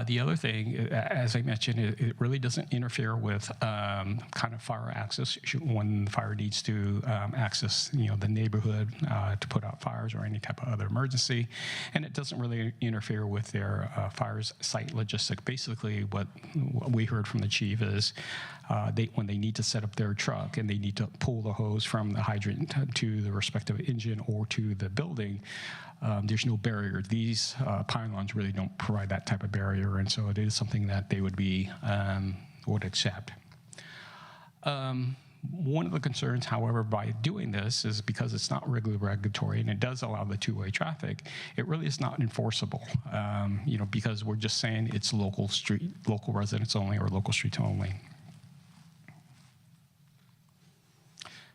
The other thing, as I mentioned, it really doesn't interfere with kind of fire access when the fire needs to access, the neighborhood to put out fires or any type of other emergency, and it doesn't really interfere with their fire site logistics. Basically, what we heard from the chief is when they need to set up their truck and they need to pull the hose from the hydrant to the respective engine or to the building, there's no barrier. These pylons really don't provide that type of barrier, and so it is something that they would accept. One of the concerns, however, by doing this is because it's not regulatory and it does allow the two-way traffic, it really is not enforceable, because we're just saying it's local residents only or local streets only.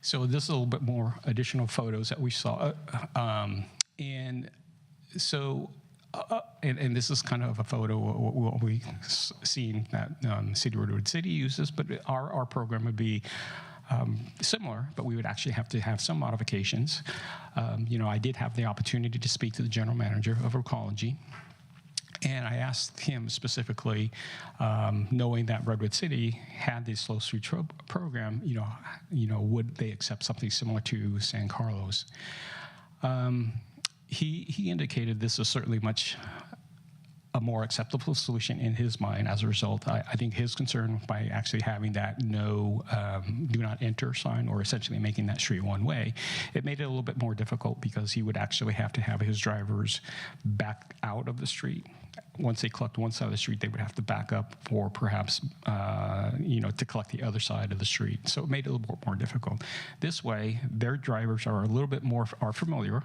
So this is a little bit more additional photos that we saw. And this is kind of a photo of what we've seen that City of Redwood City uses, but our program would be similar, but we would actually have to have some modifications. I did have the opportunity to speak to the general manager of Recology, and I asked him specifically, knowing that Redwood City had this slow street program, would they accept something similar to San Carlos? He indicated this is certainly much a more acceptable solution in his mind. As a result, I think his concern by actually having that no do not enter sign, or essentially making that street one way, it made it a little bit more difficult because he would actually have to have his drivers back out of the street. Once they collect one side of the street, they would have to back up for perhaps, to collect the other side of the street. So it made it a little bit more difficult. This way, their drivers are a little bit more familiar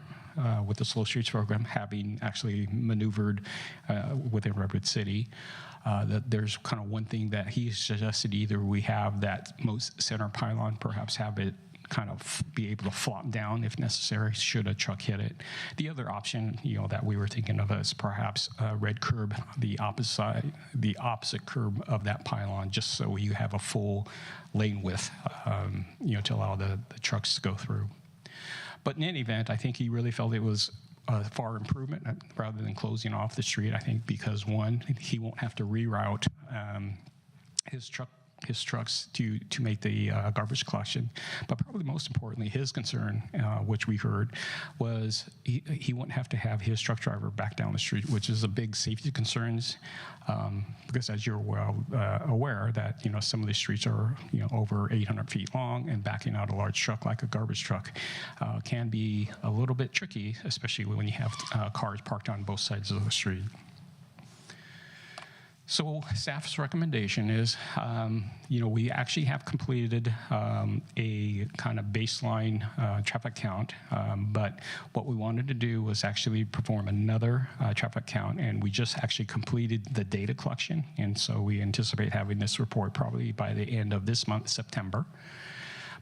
with the Slow Streets program, having actually maneuvered within Redwood City. That there's kind of one thing that he suggested: either we have that most center pylon, perhaps have it kind of be able to flop down if necessary should a truck hit it. The other option, that we were thinking of is perhaps a red curb, the opposite curb of that pylon, just so you have a full lane width, to allow the trucks to go through. But in any event, I think he really felt it was a far improvement rather than closing off the street. I think because, one, he won't have to reroute his trucks to make the garbage collection. But probably most importantly, his concern, which we heard, was he wouldn't have to have his truck driver back down the street, which is a big safety concerns, because as you're well aware that some of these streets are over 800 feet long, and backing out a large truck like a garbage truck can be a little bit tricky, especially when you have cars parked on both sides of the street. So staff's recommendation is, we actually have completed a kind of baseline traffic count, but what we wanted to do was actually perform another traffic count, and we just actually completed the data collection, and so we anticipate having this report probably by the end of this month, September.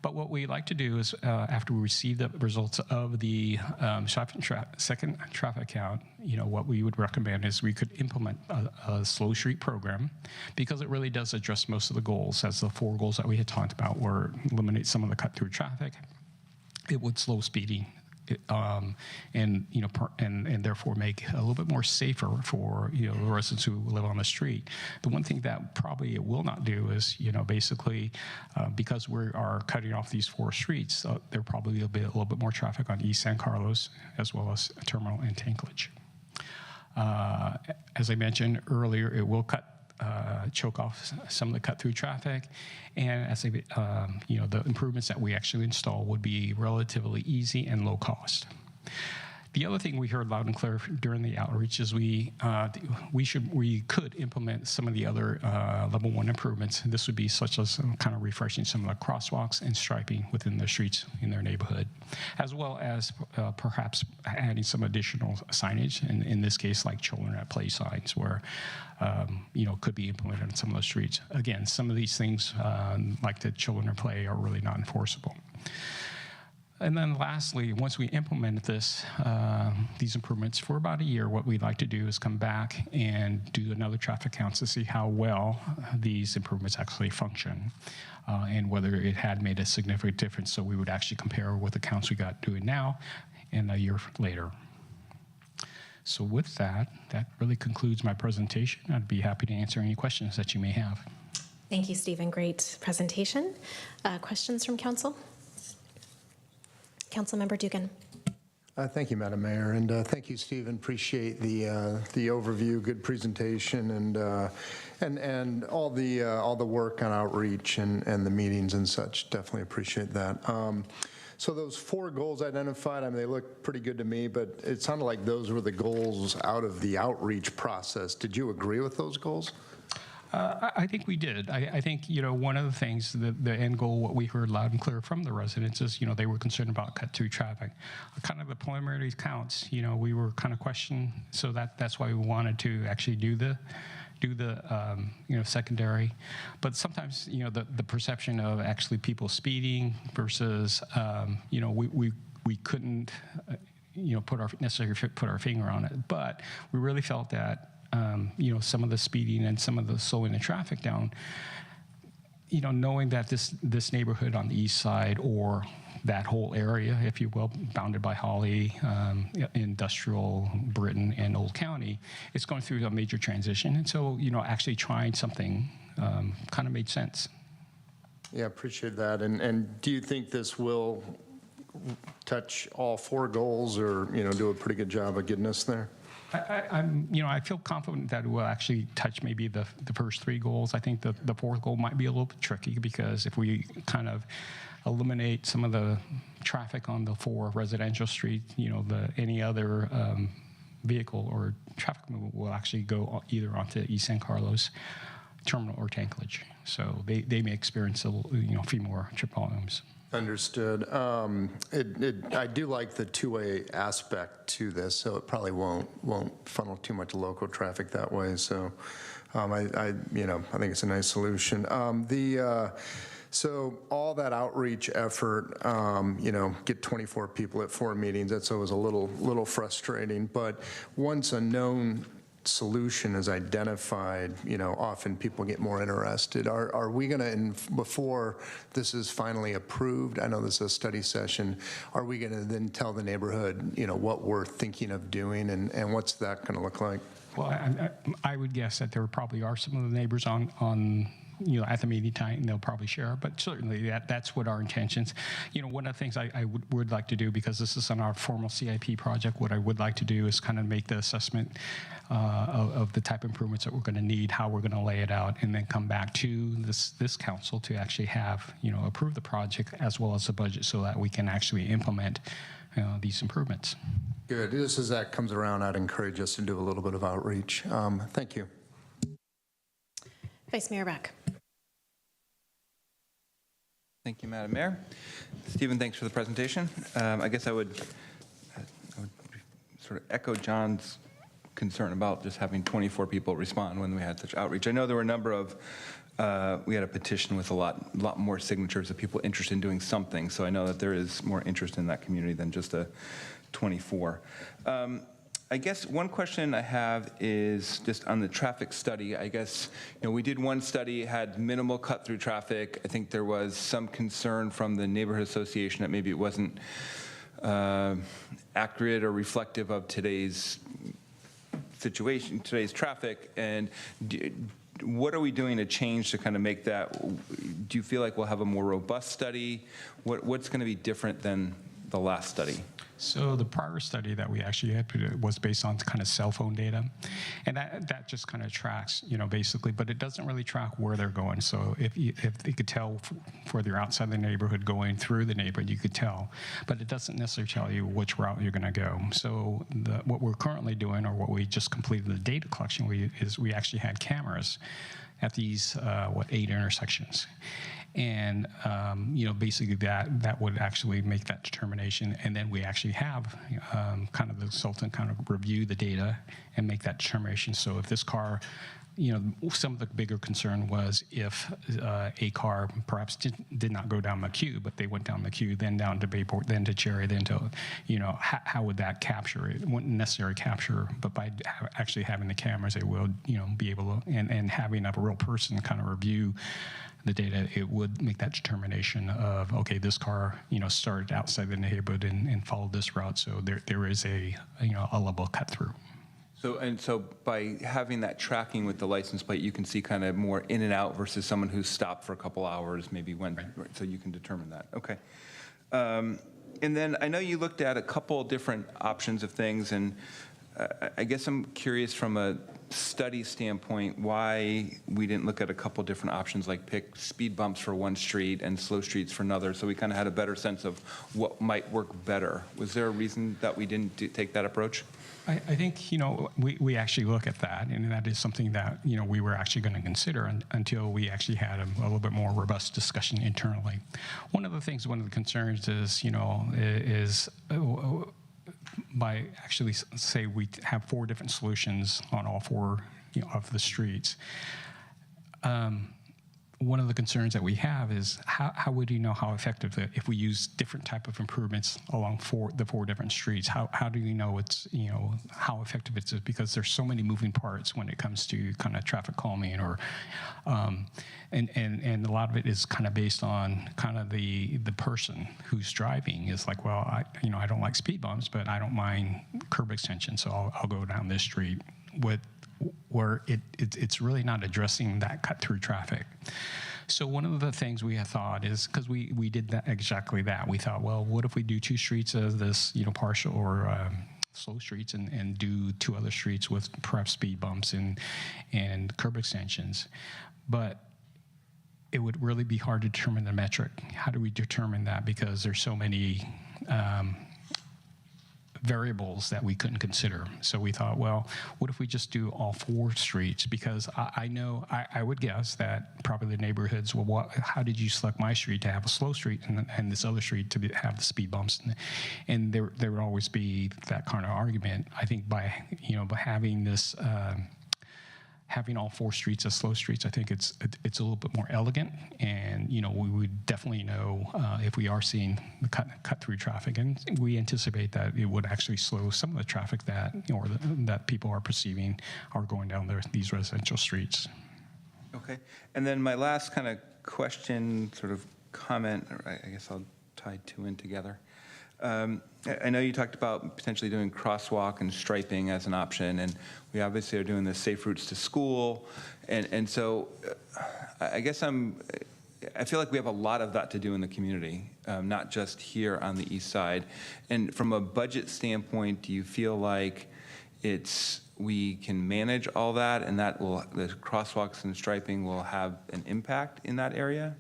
But what we like to do is, after we receive the results of the second traffic count, what we would recommend is we could implement a slow street program, because it really does address most of the goals, as the 4 goals that we had talked about were eliminate some of the cut-through traffic, it would slow speeding, and therefore make a little bit more safer for the residents who live on the street. The one thing that probably it will not do is basically because we are cutting off these 4 streets, there probably will be a little bit more traffic on East San Carlos as well as Terminal and Tanklage. As I mentioned earlier, it will choke off some of the cut-through traffic, and as the improvements that we actually install would be relatively easy and low cost. The other thing we heard loud and clear during the outreach is we could implement some of the other level 1 improvements. This would be such as kind of refreshing some of the crosswalks and striping within the streets in their neighborhood, as well as perhaps adding some additional signage, and in this case, like children at play signs, where could be implemented on some of those streets. Again, some of these things, like the children at play, are really not enforceable. And then lastly, once we implement these improvements for about a year, what we'd like to do is come back and do another traffic count to see how well these improvements actually function, and whether it had made a significant difference. So we would actually compare with the counts we got doing now and a year later. So with that really concludes my presentation. I'd be happy to answer any questions that you may have. Thank you, Stephen. Great presentation. Questions from council? Councilmember Dugan. Thank you, Madam Mayor, and thank you, Stephen. Appreciate the overview, good presentation, and all the work on outreach and the meetings and such. Definitely appreciate that. So those 4 goals identified, I mean, they look pretty good to me, but it sounded like those were the goals out of the outreach process. Did you agree with those goals? I think we did. I think, one of the things, the end goal, what we heard loud and clear from the residents is, they were concerned about cut-through traffic. Kind of the preliminary counts, we were kind of questioning, so that's why we wanted to actually do the secondary. But sometimes, the perception of actually people speeding versus, we couldn't, necessarily put our finger on it. But we really felt that, some of the speeding and some of the slowing the traffic down, knowing that this neighborhood on the east side, or that whole area, if you will, bounded by Holly, Industrial, Britain, and Old County, it's going through a major transition. And so, actually trying something kind of made sense. Yeah, appreciate that. And do you think this will touch all 4 goals, or, do a pretty good job of getting us there? I feel confident that it will actually touch maybe the first 3 goals. I think the 4th goal might be a little bit tricky, because if we kind of eliminate some of the traffic on the 4 residential streets, any other vehicle or traffic movement will actually go either onto East San Carlos Terminal or Tanklage. So they may experience a few more trip volumes. Understood. I do like the two-way aspect to this, so it probably won't funnel too much local traffic that way. So, I think it's a nice solution. So all that outreach effort, get 24 people at 4 meetings. That's always a little frustrating. But once a known solution is identified, often people get more interested. Are we going to, before this is finally approved, I know this is a study session, are we going to then tell the neighborhood, what we're thinking of doing, and what's that going to look like? Well, I would guess that there probably are some of the neighbors on at the meeting time, and they'll probably share. But certainly that's what our intentions. One of the things I would like to do, because this is on our formal CIP project, what I would like to do is kind of make the assessment of the type of improvements that we're going to need, how we're going to lay it out, and then come back to this council to actually have, approve the project as well as the budget, so that we can actually implement these improvements. Good. Just as that comes around, I'd encourage us to do a little bit of outreach. Thank you. Vice Mayor Beck. Thank you, Madam Mayor. Stephen, thanks for the presentation. I guess I would sort of echo John's concern about just having 24 people respond when we had such outreach. I know there were a number of, we had a petition with a lot more signatures of people interested in doing something, so I know that there is more interest in that community than just a 24. I guess one question I have is just on the traffic study. I guess, we did one study, had minimal cut-through traffic. I think there was some concern from the neighborhood association that maybe it wasn't accurate or reflective of today's situation, today's traffic. And what are we doing to change to kind of make that? Do you feel like we'll have a more robust study? What's going to be different than the last study? So the prior study that we actually had was based on kind of cell phone data, and that just kind of tracks, basically, but it doesn't really track where they're going. So if they could tell whether you're outside the neighborhood going through the neighborhood, you could tell, but it doesn't necessarily tell you which route you're going to go. So what we're currently doing, or what we just completed the data collection, is we actually had cameras at these 8 intersections. And basically that would actually make that determination, and then we actually have kind of the consultant kind of review the data and make that determination. So if this car, some of the bigger concern was if a car perhaps did not go down McHugh, but they went down McHugh, then down to Bayport, then to Cherry, then to, how would that capture? It wouldn't necessarily capture, but by actually having the cameras, they will, be able to, and having a real person kind of review the data, it would make that determination of, okay, this car, started outside the neighborhood and followed this route, so there is a level cut through. So by having that tracking with the license plate, you can see kind of more in and out versus someone who's stopped for a couple hours, maybe when, right. So you can determine that. Okay. And then I know you looked at a couple different options of things, and I guess I'm curious from a study standpoint, why we didn't look at a couple different options, like pick speed bumps for one street and slow streets for another, so we kind of had a better sense of what might work better. Was there a reason that we didn't take that approach? I think, we actually look at that, and that is something that, we were actually going to consider until we actually had a little bit more robust discussion internally. One of the concerns is, by actually say we have 4 different solutions on all 4 of the streets. One of the concerns that we have is how would you know how effective if we use different type of improvements along the 4 different streets? How do you know it's how effective it is, because there's so many moving parts when it comes to kind of traffic calming or and a lot of it is kind of based on kind of the person who's driving is like, well, I don't like speed bumps, but I don't mind curb extension, so I'll go down this street where it's really not addressing that cut-through traffic. So one of the things we had thought is, because we did that exactly that, we thought, well, what if we do 2 streets as this, partial or slow streets and do 2 other streets with perhaps speed bumps and curb extensions. But it would really be hard to determine the metric. How do we determine that? Because there's so many variables that we couldn't consider. So we thought, well, what if we just do all 4 streets? Because I know, I would guess that probably the neighborhoods, well, how did you select my street to have a slow street and this other street to have the speed bumps? And there would always be that kind of argument. I think by having this, having all 4 streets as slow streets, I think it's a little bit more elegant, and we would definitely know if we are seeing the cut through traffic, and we anticipate that it would actually slow some of the traffic that that people are perceiving are going down these residential streets. Okay, and then my last kind of question, sort of comment, or I guess I'll tie 2 in together. I know you talked about potentially doing crosswalk and striping as an option, and we obviously are doing the safe routes to school, and so I guess I feel like we have a lot of that to do in the community, not just here on the east side. And from a budget standpoint, do you feel like we can manage all that, and that the crosswalks and striping will have an impact in that area?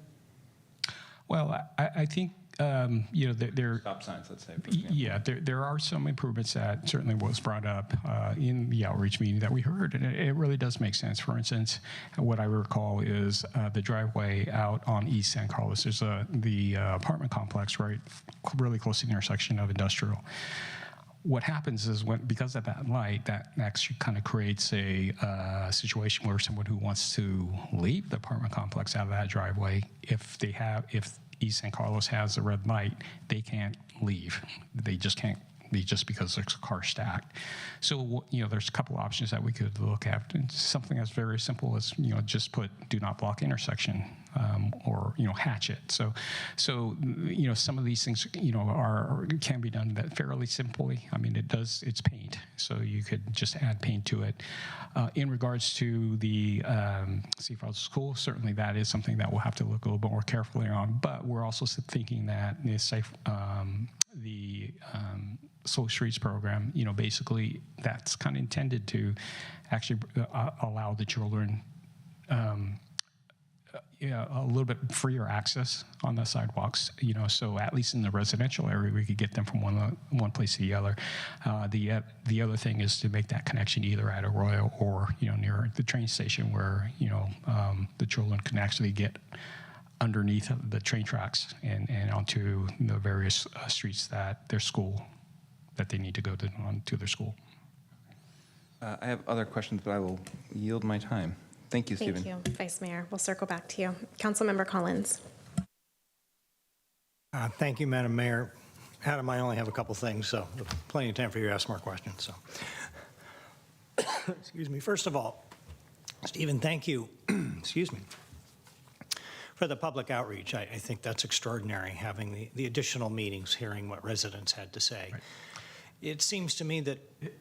Well, I think there stop signs, let's say, for example. Yeah, there are some improvements that certainly was brought up in the outreach meeting that we heard, and it really does make sense. For instance, what I recall is the driveway out on East San Carlos. There's the apartment complex really close to the intersection of Industrial. What happens is because of that light, that actually kind of creates a situation where someone who wants to leave the apartment complex out of that driveway, if East San Carlos has a red light, they can't leave. They just can't leave just because there's a car stacked. So, there's a couple options that we could look at. And something that's very simple is, just put do not block intersection or, hatch it. So, some of these things, can be done that fairly simply. I mean, it's paint. So you could just add paint to it. In regards to the Safe Routes to School, certainly that is something that we'll have to look a little bit more carefully on. But we're also thinking that the Slow Streets program, basically that's kind of intended to actually allow the children a little bit freer access on the sidewalks, so at least in the residential area, we could get them from one place to the other. The other thing is to make that connection either at Arroyo or, near the train station where, the children can actually get underneath the train tracks and onto the various streets that they need to go to their school. I have other questions, but I will yield my time. Thank you, Stephen. Thank you, Vice Mayor. We'll circle back to you. Councilmember Collins. Thank you, Madam Mayor. Adam, I only have a couple things, so plenty of time for you to ask more questions. So, excuse me. First of all, Stephen, thank you. Excuse me. For the public outreach, I think that's extraordinary, having the additional meetings, hearing what residents had to say. Right. It seems to me that,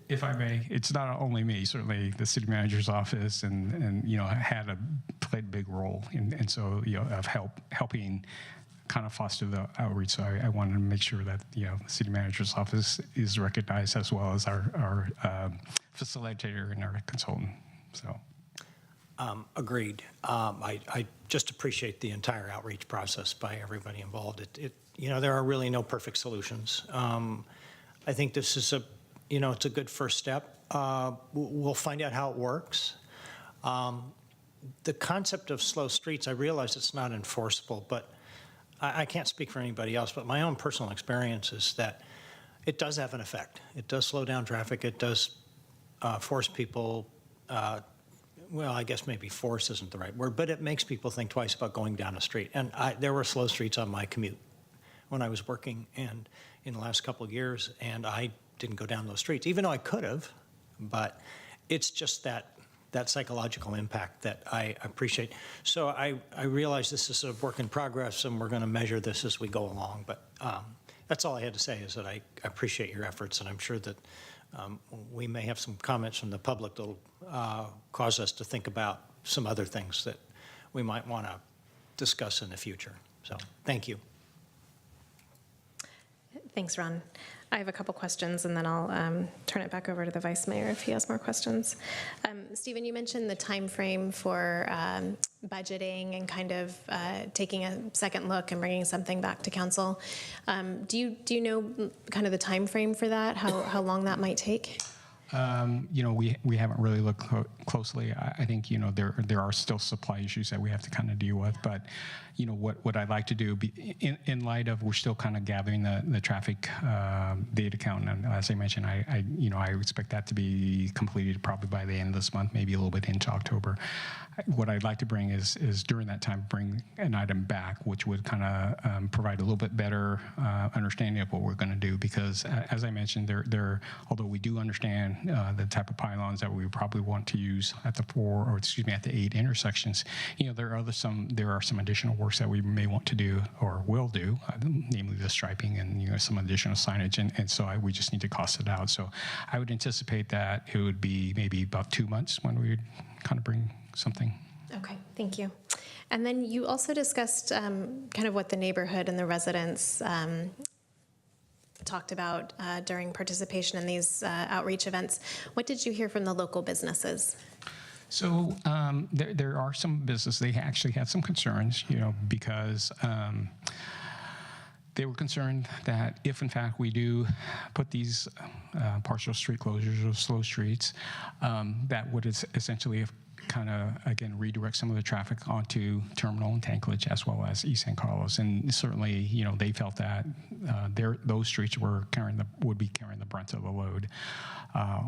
if I may, it's not only me. Certainly, the city manager's office and played a big role, and so of helping kind of foster the outreach. So I wanted to make sure that the city manager's office is recognized, as well as our facilitator and our consultant. So. Agreed. I just appreciate the entire outreach process by everybody involved. There are really no perfect solutions. I think this is it's a good first step. We'll find out how it works. The concept of slow streets, I realize it's not enforceable, but I can't speak for anybody else, but my own personal experience is that it does have an effect. It does slow down traffic. It does force people, well, I guess maybe force isn't the right word, but it makes people think twice about going down a street. And there were slow streets on my commute when I was working and in the last couple of years, and I didn't go down those streets, even though I could have, but it's just that psychological impact that I appreciate. So I realize this is a work in progress, and we're going to measure this as we go along, but that's all I had to say is that I appreciate your efforts, and I'm sure that we may have some comments from the public that will cause us to think about some other things that we might want to discuss in the future. So thank you. Thanks, Ron. I have a couple questions, and then I'll turn it back over to the Vice Mayor if he has more questions. Stephen, you mentioned the time frame for budgeting and kind of taking a second look and bringing something back to council. Do you know kind of the time frame for that? How long that might take? We haven't really looked closely. I think, there are still supply issues that we have to kind of deal with. But, what I'd like to do, in light of we're still kind of gathering the traffic data count, and as I mentioned, I expect that to be completed probably by the end of this month, maybe a little bit into October. What I'd like to bring is during that time, bring an item back, which would kind of provide a little bit better understanding of what we're going to do. Because as I mentioned, although we do understand the type of pylons that we probably want to use at the 8 intersections, there are some additional works that we may want to do or will do, namely the striping and some additional signage, and so we just need to cost it out. So I would anticipate that it would be maybe about 2 months when we would kind of bring something. Okay, thank you. And then you also discussed kind of what the neighborhood and the residents talked about during participation in these outreach events. What did you hear from the local businesses? So there are some businesses, they actually had some concerns, because they were concerned that if, in fact, we do put these partial street closures or slow streets, that would essentially kind of, again, redirect some of the traffic onto Terminal and Tanklage as well as East San Carlos. And certainly, they felt that those streets would be carrying the brunt of the load,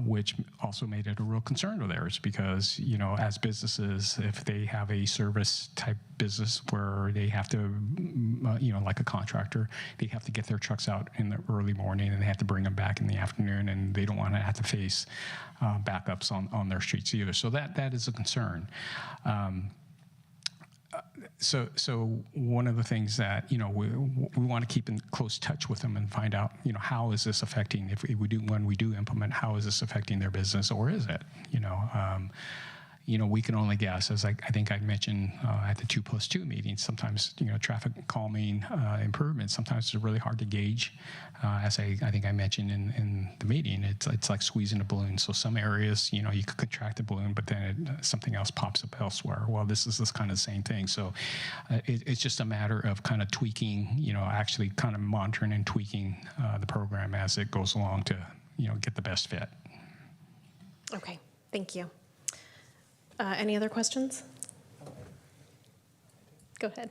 which also made it a real concern of theirs because, as businesses, if they have a service type business where they have to, like a contractor, they have to get their trucks out in the early morning and they have to bring them back in the afternoon, and they don't want to have to face backups on their streets either. So that is a concern. So one of the things that we want to keep in close touch with them and find out how is this affecting, when we do implement, how is this affecting their business, or is it we can only guess, as I think I mentioned at the 2+2 meeting. Sometimes traffic calming improvements sometimes it's really hard to gauge. As I think I mentioned in the meeting, it's like squeezing a balloon. So some areas you could contract the balloon, but then something else pops up elsewhere. Well, this is this kind of same thing. So it's just a matter of kind of tweaking, actually kind of monitoring and tweaking the program as it goes along to get the best fit. Okay, thank you. Any other questions? Go ahead.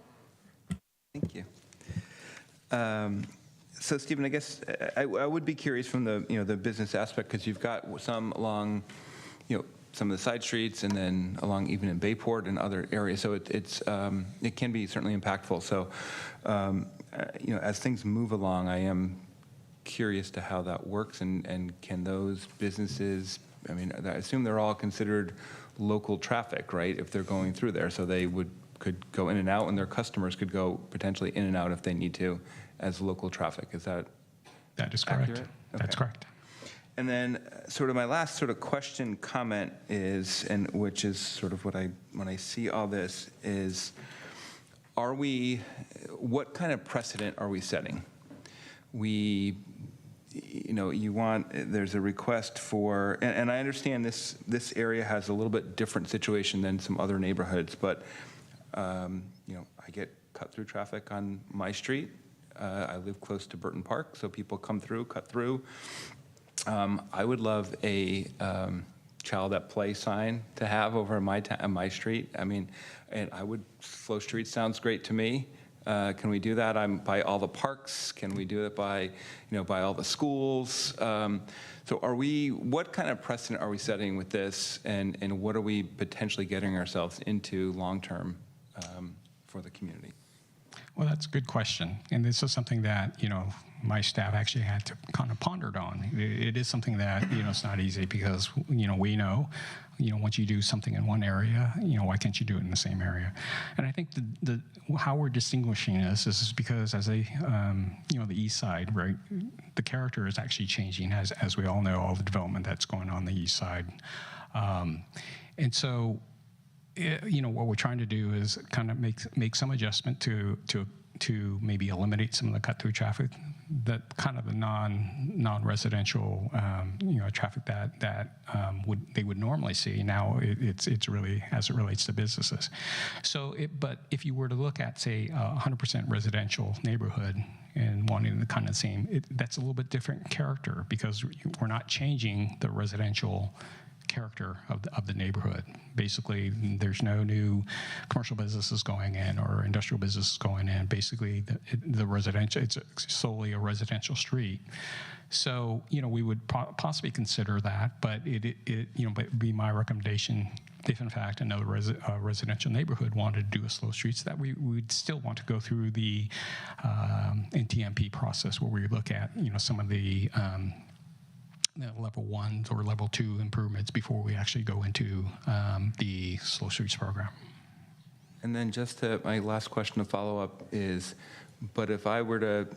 Thank you. So, Stephen, I guess I would be curious from the the business aspect, because you've got some along some of the side streets, and then along even in Bayport and other areas. So it can be certainly impactful. So as things move along, I am curious to how that works, and can those businesses, I mean, I assume they're all considered local traffic, right, if they're going through there, so they could go in and out, and their customers could go potentially in and out if they need to as local traffic. Is that is correct? Accurate? Okay. That's correct. And then sort of my last sort of question comment is, and which is sort of when I see all this is, what kind of precedent are we setting? there's a request for, and I understand this area has a little bit different situation than some other neighborhoods, but, I get cut-through traffic on my street. I live close to Burton Park, so people come through, cut through. I would love a child at play sign to have over on my street. I mean, and Flow Street sounds great to me. Can we do that? I'm by all the parks. Can we do it by all the schools? So what kind of precedent are we setting with this, and what are we potentially getting ourselves into long-term for the community? Well, that's a good question. And this is something that, my staff actually had to kind of pondered on. It is something that, it's not easy because, we know, once you do something in one area, why can't you do it in the same area? And I think how we're distinguishing this is because as the east side, right, the character is actually changing as we all know, all the development that's going on the east side. And so, what we're trying to do is kind of make some adjustment to maybe eliminate some of the cut-through traffic, that kind of the non-residential traffic that they would normally see. Now it's really as it relates to businesses. So, but if you were to look at, say, a 100% residential neighborhood and wanting the kind of same, that's a little bit different character because we're not changing the residential character of the neighborhood. Basically, there's no new commercial businesses going in or industrial businesses going in. Basically, the residential, it's solely a residential street. So, we would possibly consider that, but but it'd be my recommendation if in fact another residential neighborhood wanted to do a slow streets, that we would still want to go through the NTMP process where we look at, some of the level 1 or level 2 improvements before we actually go into the slow streets program. And then my last question to follow up is, but if I were to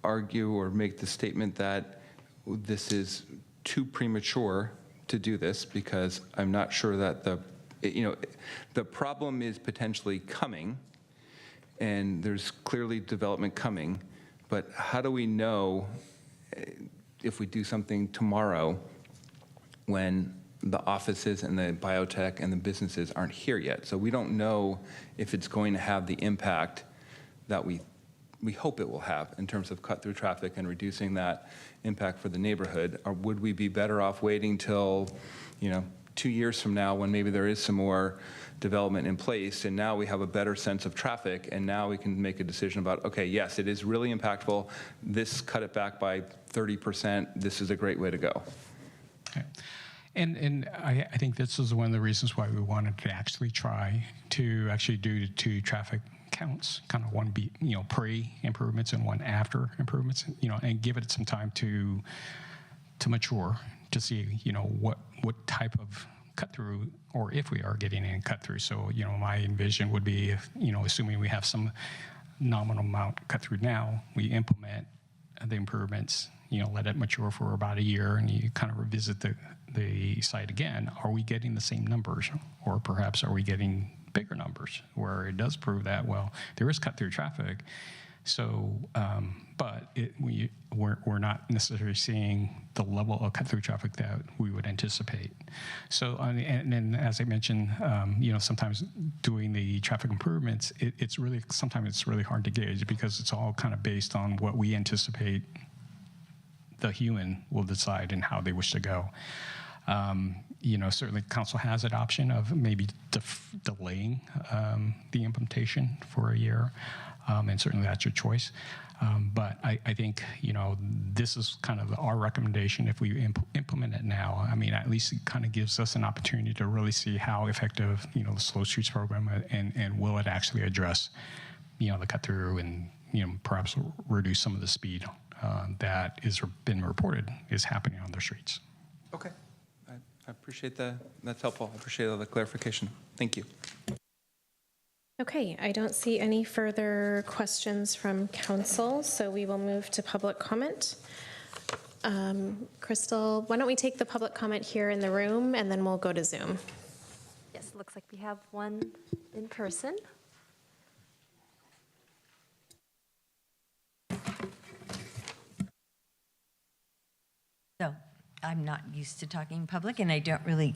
argue or make the statement that this is too premature to do this because I'm not sure that the problem is potentially coming and there's clearly development coming, but how do we know if we do something tomorrow when the offices and the biotech and the businesses aren't here yet? So we don't know if it's going to have the impact that we hope it will have in terms of cut-through traffic and reducing that impact for the neighborhood. Or would we be better off waiting till 2 years from now when maybe there is some more development in place and now we have a better sense of traffic and now we can make a decision about, okay, yes, it is really impactful. This cut it back by 30%. This is a great way to go. Okay. And I think this is one of the reasons why we wanted to actually try to actually do 2 traffic counts, kind of one pre-improvements and one after improvements, and give it some time to mature to see, what type of cut through, or if we are getting any cut through. So, my envision would be if, assuming we have some nominal amount cut through now, we implement the improvements, let it mature for about a year and you kind of revisit the site again. Are we getting the same numbers, or perhaps are we getting bigger numbers where it does prove that, well, there is cut through traffic. So, but we're not necessarily seeing the level of cut-through traffic that we would anticipate. So, and then as I mentioned, sometimes doing the traffic improvements, sometimes it's really hard to gauge because it's all kind of based on what we anticipate the human will decide and how they wish to go. Certainly council has an option of maybe delaying the implementation for a year. And certainly that's your choice. But I think, this is kind of our recommendation if we implement it now. I mean, at least it kind of gives us an opportunity to really see how effective, the slow streets program and will it actually address, the cut through and, perhaps reduce some of the speed that is been reported is happening on the streets. Okay. I appreciate that. That's helpful. I appreciate all the clarification. Thank you. Okay, I don't see any further questions from council, so we will move to public comment. Crystal, why don't we take the public comment here in the room and then we'll go to Zoom. Yes, it looks like we have one in person. I'm not used to talking in public, and I don't really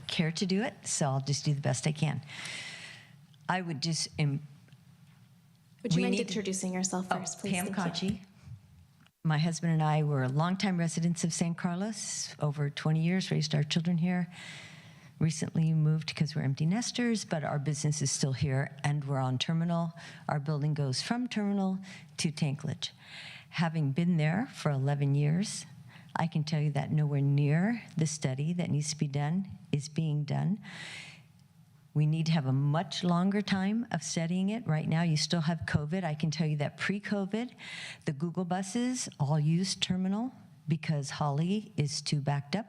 care to do it, so I'll just do the best I can. I would just... Would you mind introducing yourself first, please? Pam Thank you. Conchi. My husband and I were longtime residents of San Carlos, over 20 years, raised our children here. Recently moved because we're empty nesters, but our business is still here, and we're on Terminal. Our building goes from Terminal to Tanklage. Having been there for 11 years, I can tell you that nowhere near the study that needs to be done is being done. We need to have a much longer time of studying it. Right now, you still have COVID. I can tell you that pre-COVID, the Google buses all used Terminal because Holly is too backed up.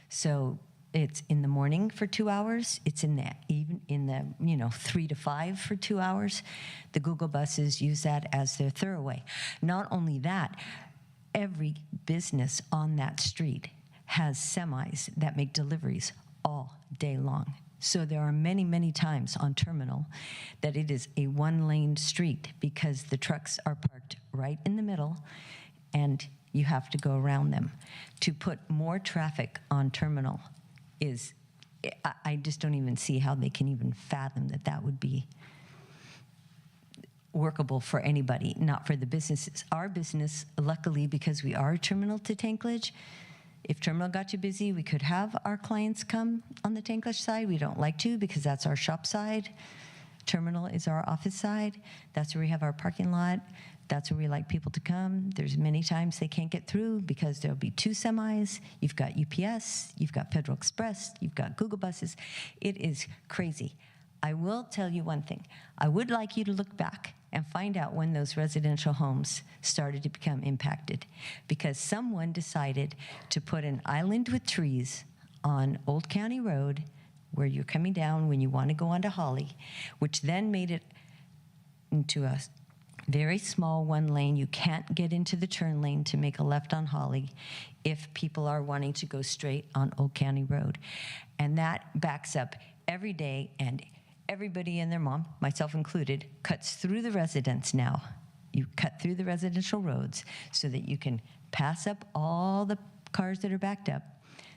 So it's in the morning for 2 hours. It's in the 3 to 5 for 2 hours. The Google buses use that as their throwaway. Not only that, every business on that street has semis that make deliveries all day long. So there are many, many times on Terminal that it is a one-lane street because the trucks are parked right in the middle and you have to go around them. To put more traffic on Terminal is, I just don't even see how they can even fathom that that would be workable for anybody, not for the businesses. Our business, luckily, because we are Terminal to Tanklage, if Terminal got too busy, we could have our clients come on the Tanklage side. We don't like to because that's our shop side. Terminal is our office side. That's where we have our parking lot. That's where we like people to come. There's many times they can't get through because there'll be 2 semis. You've got UPS, you've got Federal Express, you've got Google buses. It is crazy. I will tell you one thing. I would like you to look back and find out when those residential homes started to become impacted, because someone decided to put an island with trees on Old County Road where you're coming down when you want to go onto Holly, which then made it into a very small one lane. You can't get into the turn lane to make a left on Holly if people are wanting to go straight on Old County Road. And that backs up every day, and everybody and their mom, myself included, cuts through the residence now. You cut through the residential roads so that you can pass up all the cars that are backed up.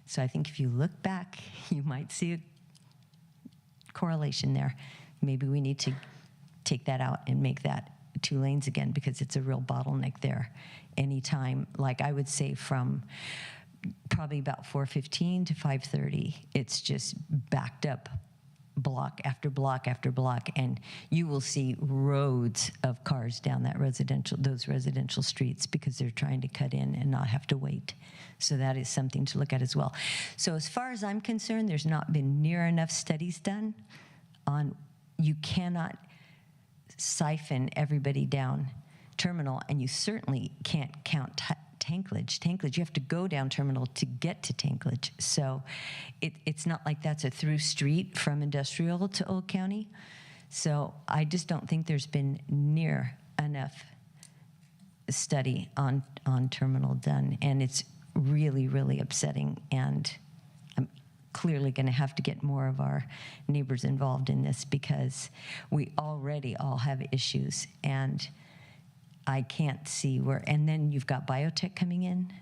So I think if you look back, you might see a correlation there. Maybe we need to take that out and make that 2 lanes again, because it's a real bottleneck there. Anytime, like I would say from probably about 4:15 to 5:30, it's just backed up block after block after block, and you will see roads of cars down those residential streets because they're trying to cut in and not have to wait. So that is something to look at as well. So as far as I'm concerned, there's not been near enough studies done on, you cannot siphon everybody down Terminal, and you certainly can't count Tanklage, you have to go down Terminal to get to Tanklage. So it's not like that's a through street from Industrial to Old County. So I just don't think there's been near enough study on Terminal done. And it's really, really upsetting. And I'm clearly going to have to get more of our neighbors involved in this, because we already all have issues. And I can't see where, and then you've got biotech coming in.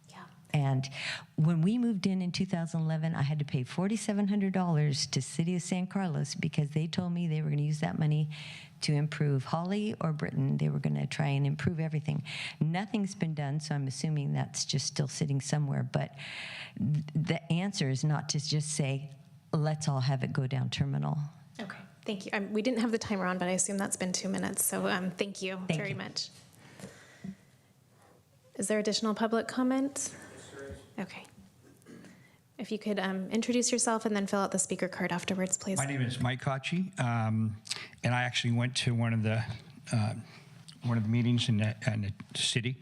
Yeah. And when we moved in 2011, I had to pay $4,700 to City of San Carlos because they told me they were going to use that money to improve Holly or Britain. They were going to try and improve everything. Nothing's been done, so I'm assuming that's just still sitting somewhere. But the answer is not to just say, let's all have it go down Terminal. Okay. Thank you. We didn't have the timer on, but I assume that's been 2 minutes. So thank you very much. Is there additional public comment? Okay. If you could introduce yourself and then fill out the speaker card afterwards, please. My name is Mike Kachi, and I actually went to one of the meetings in the city,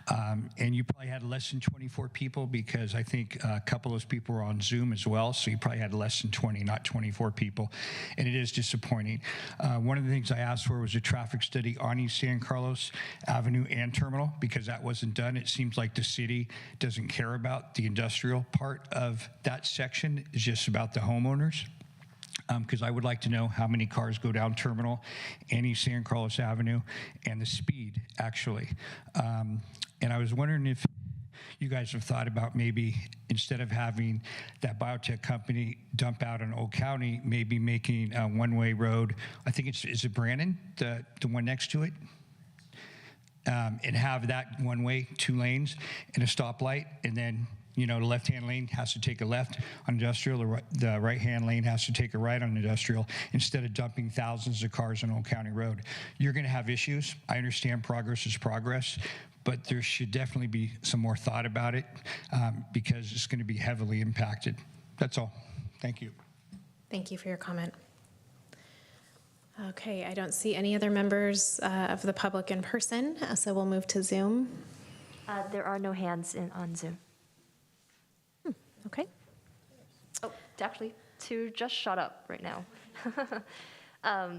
and you probably had less than 24 people, because I think a couple of those people were on Zoom as well, so you probably had less than 20, not 24 people, and it is disappointing. One of the things I asked for was a traffic study on East San Carlos Avenue and Terminal, because that wasn't done. It seems like the city doesn't care about the industrial part of that section. It's just about the homeowners. Because I would like to know how many cars go down Terminal and East San Carlos Avenue, and the speed, actually. And I was wondering if you guys have thought about maybe instead of having that biotech company dump out in Old County, maybe making a one-way road. I think is it Brandon, the one next to it? And have that one way, 2 lanes, and a stoplight, and then, you know, the left-hand lane has to take a left on industrial, the right-hand lane has to take a right on industrial, instead of dumping thousands of cars on Old County Road. You're going to have issues. I understand progress is progress, but there should definitely be some more thought about it because it's going to be heavily impacted. That's all. Thank you. Thank you for your comment. Okay, I don't see any other members of the public in person, so we'll move to Zoom. There are no hands on Zoom. Okay. Oh, actually, 2 just shut up right now.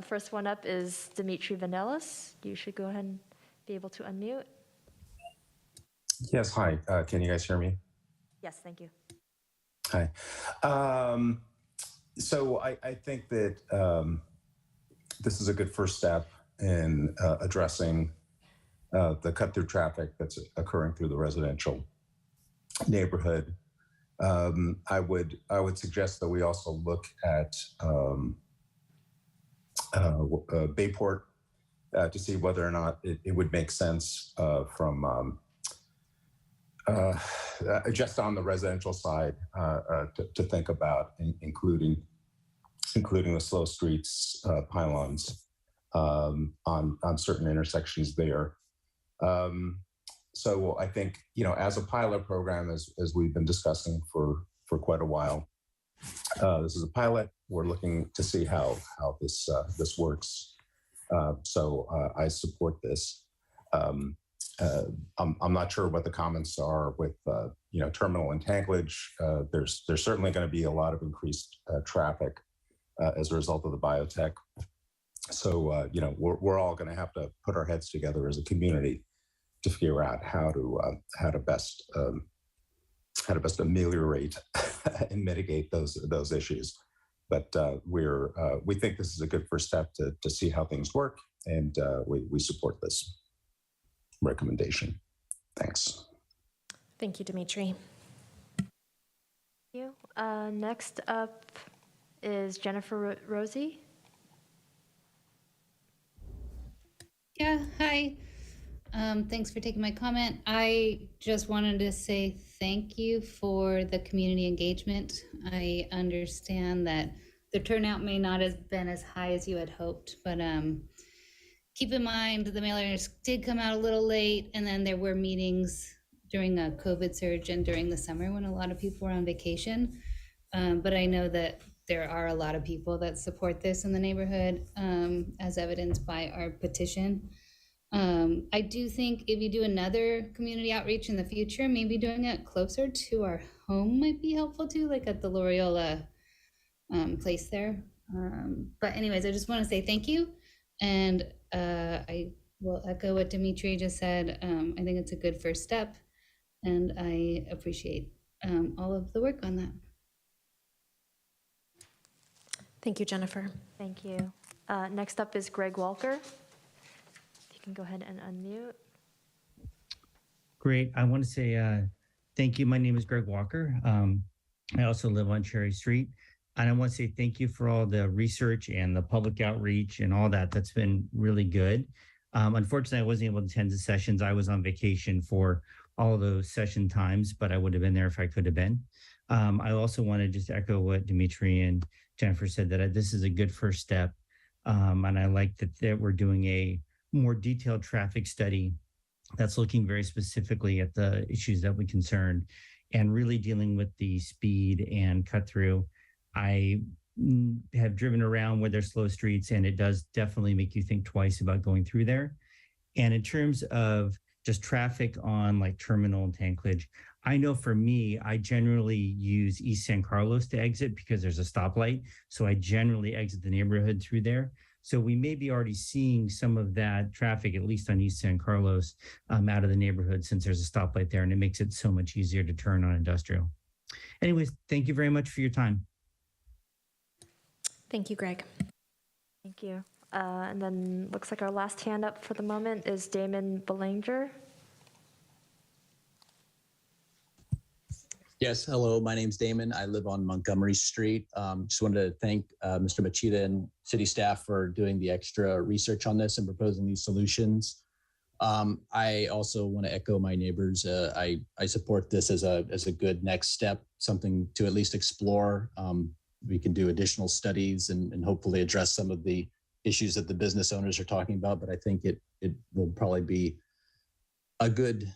First one up is Dimitri Vanellis. You should go ahead and be able to unmute. Yes, hi. Can you guys hear me? Yes, thank you. Hi. So I think that this is a good first step in addressing the cut-through traffic that's occurring through the residential neighborhood. I would suggest that we also look at Bayport to see whether or not it would make sense from just on the residential side to think about including the slow streets pylons on certain intersections there. So I think, you know, as a pilot program, as we've been discussing for quite a while, this is a pilot. We're looking to see how this works. So I support this. I'm not sure what the comments are with you know, terminal and tanklage. There's certainly going to be a lot of increased traffic as a result of the biotech. So you know, we're all going to have to put our heads together as a community to figure out how to best ameliorate and mitigate those issues. But we think this is a good first step to see how things work, and we support this recommendation. Thanks. Thank you, Dimitri. Thank you. Next up is Jennifer Rosie. Yeah, hi. Thanks for taking my comment. I just wanted to say thank you for the community engagement. I understand that the turnout may not have been as high as you had hoped, but keep in mind the mailers did come out a little late, and then there were meetings during a COVID surge and during the summer when a lot of people were on vacation. But I know that there are a lot of people that support this in the neighborhood, as evidenced by our petition. I do think if you do another community outreach in the future, maybe doing it closer to our home might be helpful too, like at the Loyola place there. But anyways, I just want to say thank you. And I will echo what Dimitri just said. I think it's a good first step, and I appreciate all of the work on that. Thank you, Jennifer. Thank you. Next up is Greg Walker. If you can go ahead and unmute. Great. I want to say thank you. My name is Greg Walker. I also live on Cherry Street. And I want to say thank you for all the research and the public outreach and all that. That's been really good. Unfortunately, I wasn't able to attend the sessions. I was on vacation for all those session times, but I would have been there if I could have been. I also want to just echo what Dimitri and Jennifer said, that this is a good first step. And I like that we're doing a more detailed traffic study that's looking very specifically at the issues that we concern and really dealing with the speed and cut through. I have driven around where there's slow streets, and it does definitely make you think twice about going through there. And in terms of just traffic on like Terminal and Tanklage, I know for me, I generally use East San Carlos to exit because there's a stoplight. So I generally exit the neighborhood through there. So we may be already seeing some of that traffic, at least on East San Carlos, out of the neighborhood since there's a stoplight there, and it makes it so much easier to turn on industrial. Anyways, thank you very much for your time. Thank you, Greg. Thank you. And then looks like our last hand up for the moment is Damon Belanger. Yes, hello, my name's Damon. I live on Montgomery Street. Just wanted to thank Mr. Machida and city staff for doing the extra research on this and proposing these solutions. I also want to echo my neighbors. I support this as a good next step, something to at least explore. We can do additional studies and hopefully address some of the issues that the business owners are talking about, but I think it will probably be a good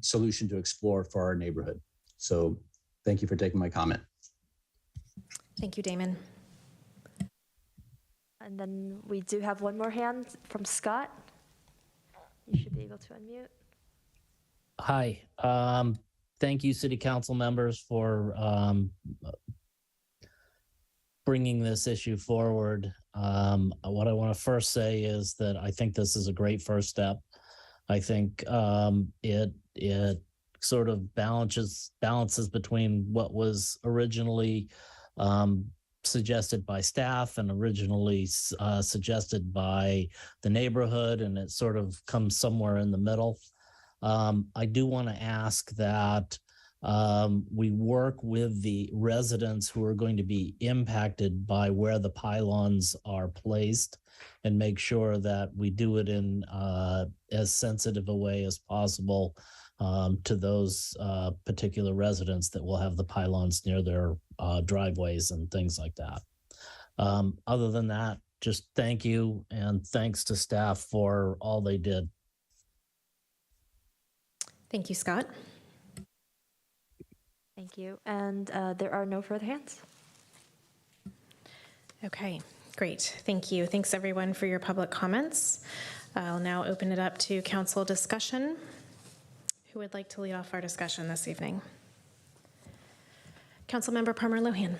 solution to explore for our neighborhood. So thank you for taking my comment. Thank you, Damon. And then we do have one more hand from Scott. You should be able to unmute. Hi. Thank you, City Council members, for bringing this issue forward. What I want to first say is that I think this is a great first step. I think it sort of balances between what was originally suggested by staff and originally suggested by the neighborhood, and it sort of comes somewhere in the middle. I do want to ask that we work with the residents who are going to be impacted by where the pylons are placed and make sure that we do it in as sensitive a way as possible to those particular residents that will have the pylons near their driveways and things like that. Other than that, just thank you and thanks to staff for all they did. Thank you, Scott. Thank you. And there are no further hands. Okay, great. Thank you. Thanks everyone for your public comments. I'll now open it up to council discussion. Who would like to lead off our discussion this evening? Councilmember Palmer Lohan.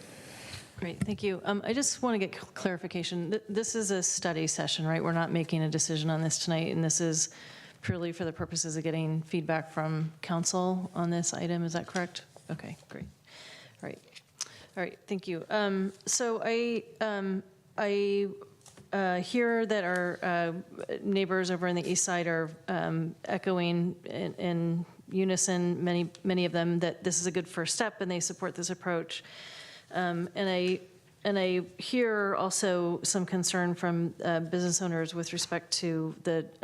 Great, thank you. I just want to get clarification. This is a study session, right? We're not making a decision on this tonight, and this is purely for the purposes of getting feedback from council on this item. Is that correct? Okay, great. All right, thank you. So I hear that our neighbors over on the east side are echoing in unison, many of them, that this is a good first step and they support this approach. And I hear also some concern from business owners with respect to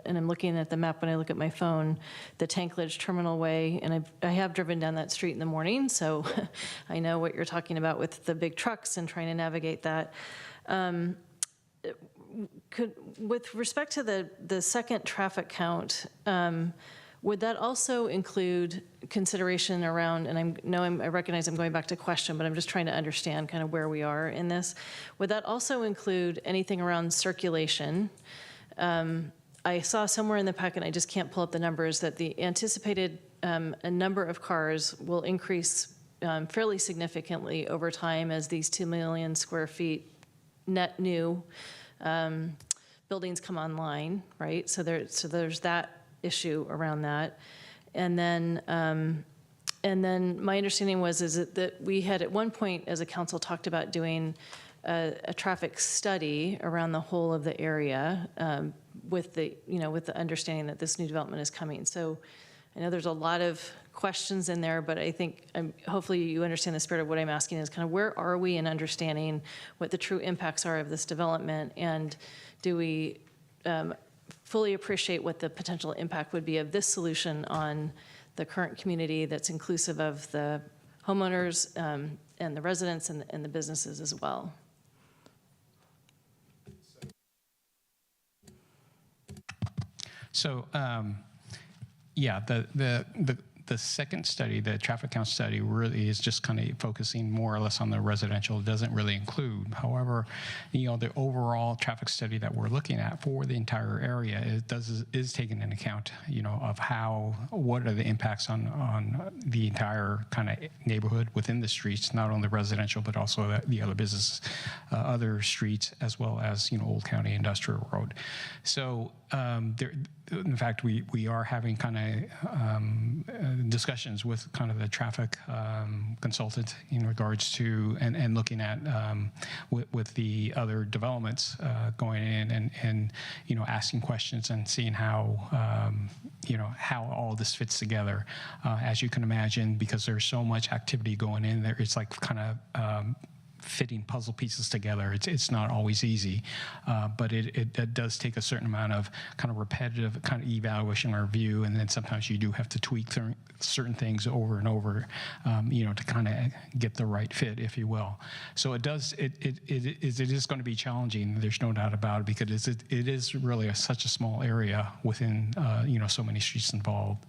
and I'm looking at the map when I look at my phone, the Tankledge Terminal Way, and I have driven down that street in the morning, so I know what you're talking about with the big trucks and trying to navigate that. With respect to the second traffic count, would that also include consideration around, and I recognize I'm going back to question, but I'm just trying to understand kind of where we are in this. Would that also include anything around circulation? I saw somewhere in the packet, I just can't pull up the numbers, that the anticipated a number of cars will increase fairly significantly over time as these 2 million square feet net new buildings come online, right? So there's that issue around that. And then my understanding is that we had at one point as a council talked about doing a traffic study around the whole of the area with the understanding that this new development is coming. So I know there's a lot of questions in there, but I think hopefully you understand the spirit of what I'm asking is kind of where are we in understanding what the true impacts are of this development, and do we fully appreciate what the potential impact would be of this solution on the current community that's inclusive of the homeowners and the residents and the businesses as well. So, yeah, the second study, the traffic count study, really is just kind of focusing more or less on the residential. It doesn't really include. However, the overall traffic study that we're looking at for the entire area is taking into account, of what are the impacts on the entire kind of neighborhood within the streets, not only residential but also the other business, other streets, as well as Old County Industrial Road. So in fact, we are having kind of discussions with kind of the traffic consultant in regards to and looking at with the other developments going in and asking questions and seeing how how all this fits together. As you can imagine, because there's so much activity going in there, it's like kind of fitting puzzle pieces together. It's not always easy, but it does take a certain amount of kind of repetitive kind of evaluation or review, and then sometimes you do have to tweak certain things over and over, to kind of get the right fit, if you will. So it is going to be challenging. There's no doubt about it, because it is really such a small area within so many streets involved.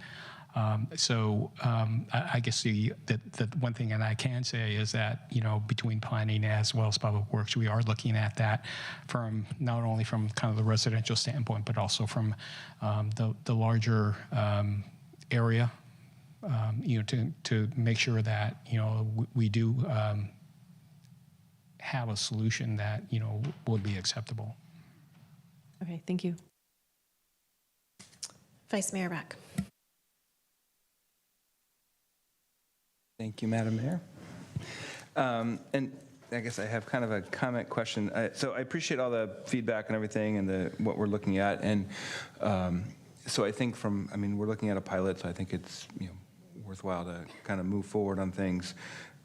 I guess the one thing that I can say is that, between planning as well as public works, we are looking at that from not only from kind of the residential standpoint, but also from the larger area, to make sure that, we do have a solution that, would be acceptable. Okay, thank you. Vice Mayor Beck. Thank you, Madam Mayor. And I guess I have kind of a comment question. So I appreciate all the feedback and everything and what we're looking at. And so I think we're looking at a pilot, so I think it's worthwhile to kind of move forward on things.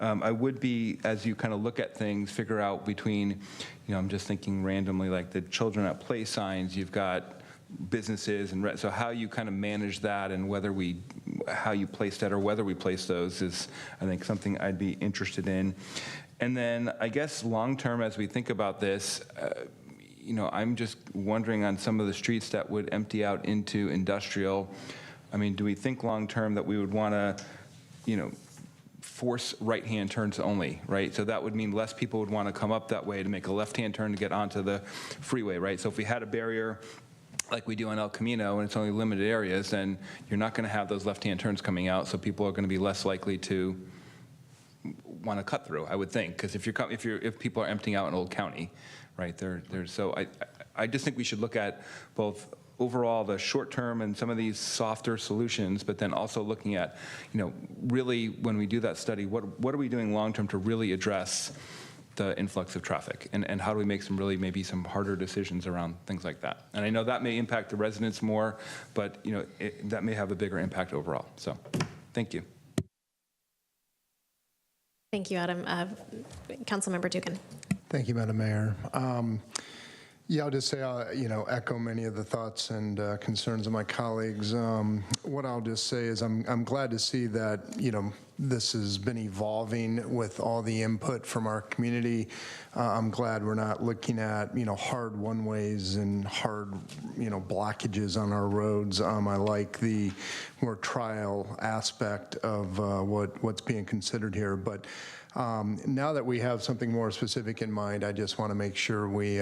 I would be, as you kind of look at things, figure out between, I'm just thinking randomly, like the children at play signs, you've got businesses, and so how you kind of manage that, and how you place that, or whether we place those, is I think something I'd be interested in. And then I guess long term, as we think about this, I'm just wondering on some of the streets that would empty out into industrial. Do we think long term that we would want to, force right-hand turns only, right? So that would mean less people would want to come up that way to make a left-hand turn to get onto the freeway, right? So if we had a barrier like we do on El Camino, and it's only limited areas, then you're not going to have those left-hand turns coming out, so people are going to be less likely to want to cut through, I would think, because if people are emptying out in Old County, right? So I just think we should look at both overall the short term and some of these softer solutions, but then also looking at, really when we do that study, what are we doing long term to really address the influx of traffic, and how do we make maybe some harder decisions around things like that. And I know that may impact the residents more, but that may have a bigger impact overall. So thank you. Thank you, Adam. Councilmember Dugan. Thank you, Madam Mayor. I'll just say, echo many of the thoughts and concerns of my colleagues. What I'll just say is I'm glad to see that, this has been evolving with all the input from our community. I'm glad we're not looking at, hard one-ways and hard, blockages on our roads. I like the more trial aspect of what's being considered here. But now that we have something more specific in mind, I just want to make sure we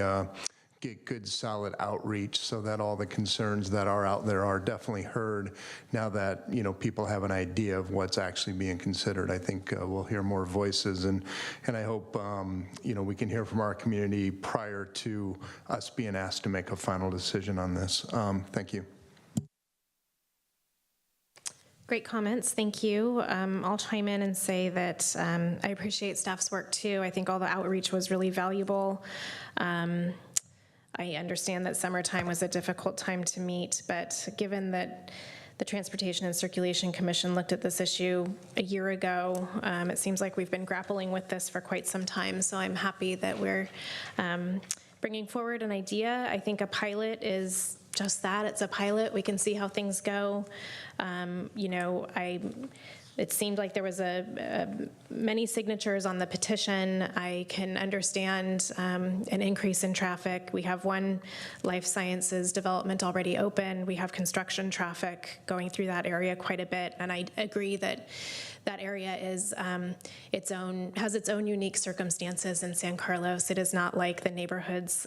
get good, solid outreach so that all the concerns that are out there are definitely heard now that, people have an idea of what's actually being considered. I think we'll hear more voices, and I hope, we can hear from our community prior to us being asked to make a final decision on this. Thank you. Great comments, thank you. I'll chime in and say that I appreciate staff's work too. I think all the outreach was really valuable. I understand that summertime was a difficult time to meet, but given that the Transportation and Circulation Commission looked at this issue a year ago, it seems like we've been grappling with this for quite some time, so I'm happy that we're bringing forward an idea. I think a pilot is just that, it's a pilot. We can see how things go. It seemed like there was many signatures on the petition. I can understand an increase in traffic. We have one life sciences development already open. We have construction traffic going through that area quite a bit, and I agree that that area is has its own unique circumstances in San Carlos. It is not like the neighborhoods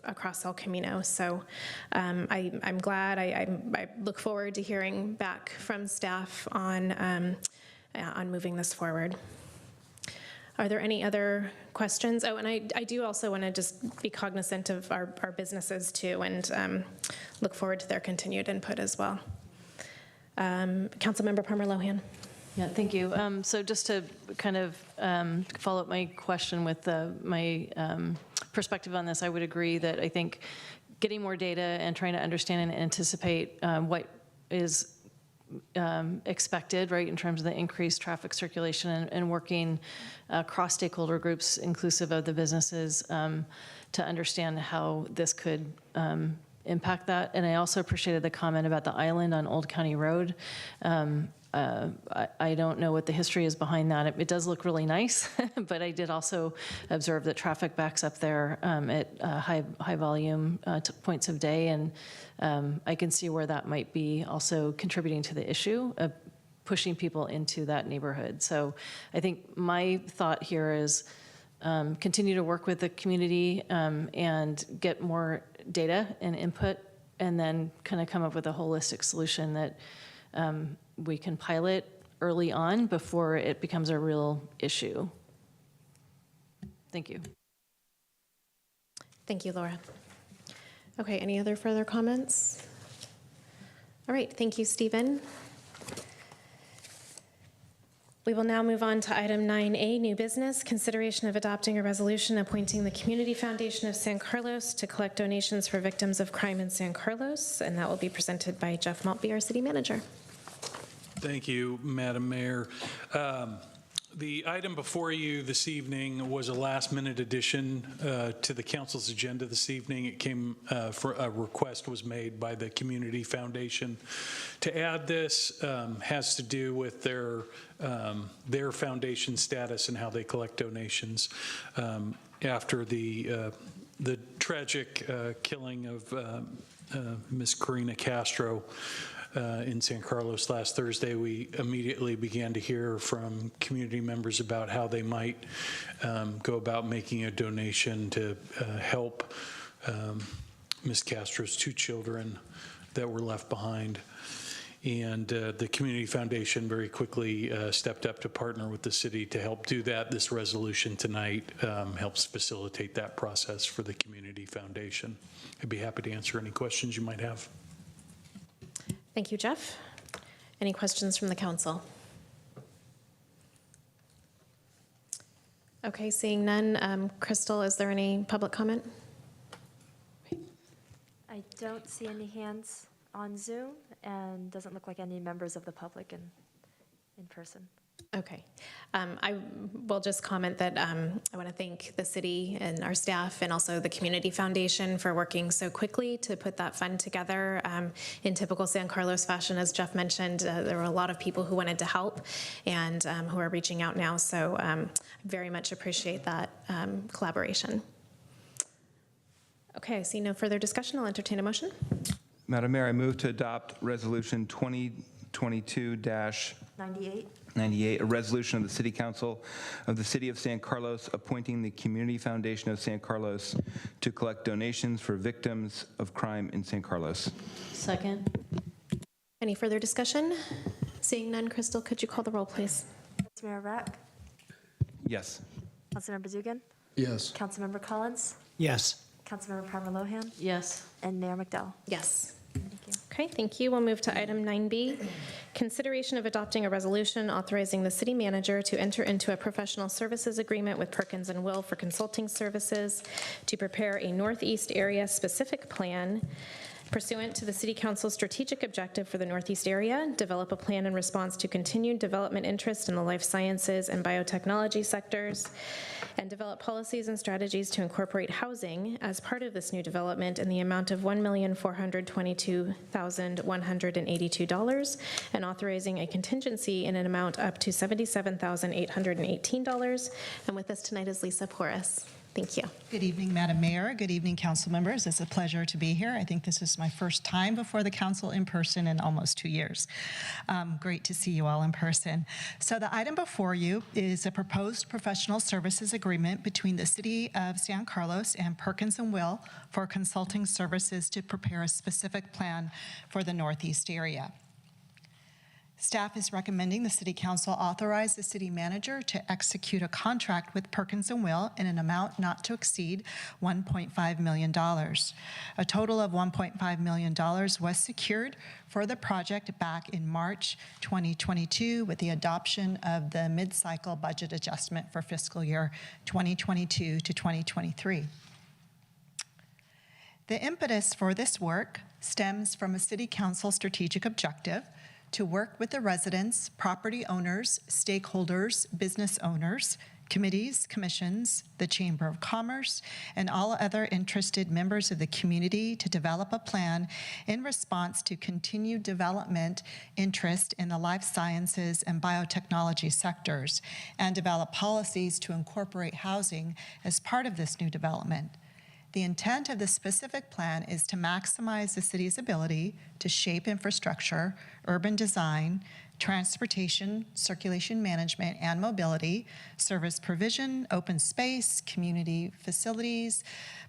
across El Camino. So I'm glad. I look forward to hearing back from staff on moving this forward. Are there any other questions? Oh, and I do also want to just be cognizant of our businesses too, and look forward to their continued input as well. Councilmember Palmer Lohan. Yeah, thank you. So just to kind of follow up my question with my perspective on this, I would agree that I think getting more data and trying to understand and anticipate what is expected, right, in terms of the increased traffic circulation and working across stakeholder groups, inclusive of the businesses, to understand how this could impact that. And I also appreciated the comment about the island on Old County Road. I don't know what the history is behind that. It does look really nice, but I did also observe that traffic backs up there at high volume points of day, and I can see where that might be also contributing to the issue of pushing people into that neighborhood. So I think my thought here is continue to work with the community and get more data and input, and then kind of come up with a holistic solution that we can pilot early on before it becomes a real issue. Thank you. Thank you, Laura. Okay, any other further comments? All right, thank you, Stephen. We will now move on to item 9A, new business, consideration of adopting a resolution appointing the Community Foundation of San Carlos to collect donations for victims of crime in San Carlos, and that will be presented by Jeff Maltby, our city manager. Thank you, Madam Mayor. The item before you this evening was a last-minute addition to the council's agenda this evening. It came for a request was made by the Community Foundation to add this. Has to do with their foundation status and how they collect donations after the tragic killing of Miss Karina Castro. In San Carlos last Thursday, we immediately began to hear from community members about how they might go about making a donation to help Ms. Castro's 2 children that were left behind. And the Community Foundation very quickly stepped up to partner with the city to help do that. This resolution tonight helps facilitate that process for the Community Foundation. I'd be happy to answer any questions you might have. Thank you, Jeff. Any questions from the council? Okay, seeing none. Crystal, is there any public comment? I don't see any hands on Zoom, and doesn't look like any members of the public in person. Okay. I will just comment that I want to thank the city and our staff and also the Community Foundation for working so quickly to put that fund together. In typical San Carlos fashion, as Jeff mentioned, there were a lot of people who wanted to help and who are reaching out now. So very much appreciate that collaboration. Okay, I see no further discussion. I'll entertain a motion. Madam Mayor, I move to adopt Resolution 2022-98, a resolution of the City Council of the City of San Carlos appointing the Community Foundation of San Carlos to collect donations for victims of crime in San Carlos. Second. Any further discussion? Seeing none, Crystal, could you call the roll, please? Councilmember Rack? Yes. Councilmember Dugan? Yes. Councilmember Collins? Yes. Councilmember Palmer Lohan? Yes. And Mayor McDowell? Yes. Okay, thank you. We'll move to item 9B, consideration of adopting a resolution authorizing the city manager to enter into a professional services agreement with Perkins & Will for consulting services to prepare a Northeast area specific plan pursuant to the City Council's strategic objective for the Northeast area, develop a plan in response to continued development interest in the life sciences and biotechnology sectors, and develop policies and strategies to incorporate housing as part of this new development in the amount of $1,422,182, and authorizing a contingency in an amount up to $77,818. And with us tonight is Lisa Porras. Thank you. Good evening, Madam Mayor. Good evening, council members. It's a pleasure to be here. I think this is my first time before the council in person in almost 2 years. Great to see you all in person. So the item before you is a proposed professional services agreement between the City of San Carlos and Perkins & Will for consulting services to prepare a specific plan for the Northeast area. Staff is recommending the City Council authorize the city manager to execute a contract with Perkins & Will in an amount not to exceed $1.5 million. A total of $1.5 million was secured for the project back in March 2022 with the adoption of the mid-cycle budget adjustment for fiscal year 2022 to 2023. The impetus for this work stems from a City Council strategic objective to work with the residents, property owners, stakeholders, business owners, committees, commissions, the Chamber of Commerce, and all other interested members of the community to develop a plan in response to continued development interest in the life sciences and biotechnology sectors, and develop policies to incorporate housing as part of this new development. The intent of the specific plan is to maximize the city's ability to shape infrastructure, urban design, transportation, circulation management, and mobility, service provision, open space, community facilities,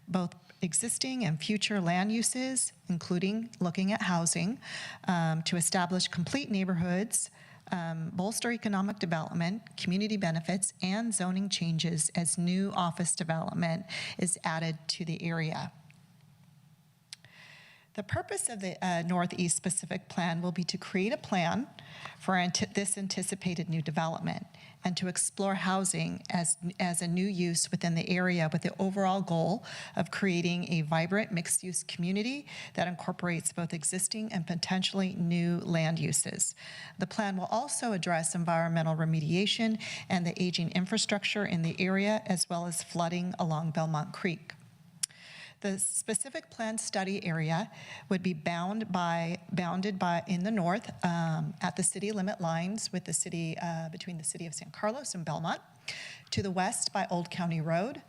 both existing and future land uses, including looking at housing, to establish complete neighborhoods, bolster economic development, community benefits, and zoning changes as new office development is added to the area. The purpose of the Northeast Specific Plan will be to create a plan for this anticipated new development and to explore housing as a new use within the area with the overall goal of creating a vibrant mixed-use community that incorporates both existing and potentially new land uses. The plan will also address environmental remediation and the aging infrastructure in the area, as well as flooding along Belmont Creek. The specific plan study area would be bounded by in the north at the city limit lines with the city between the city of San Carlos and Belmont, to the west by Old County Road,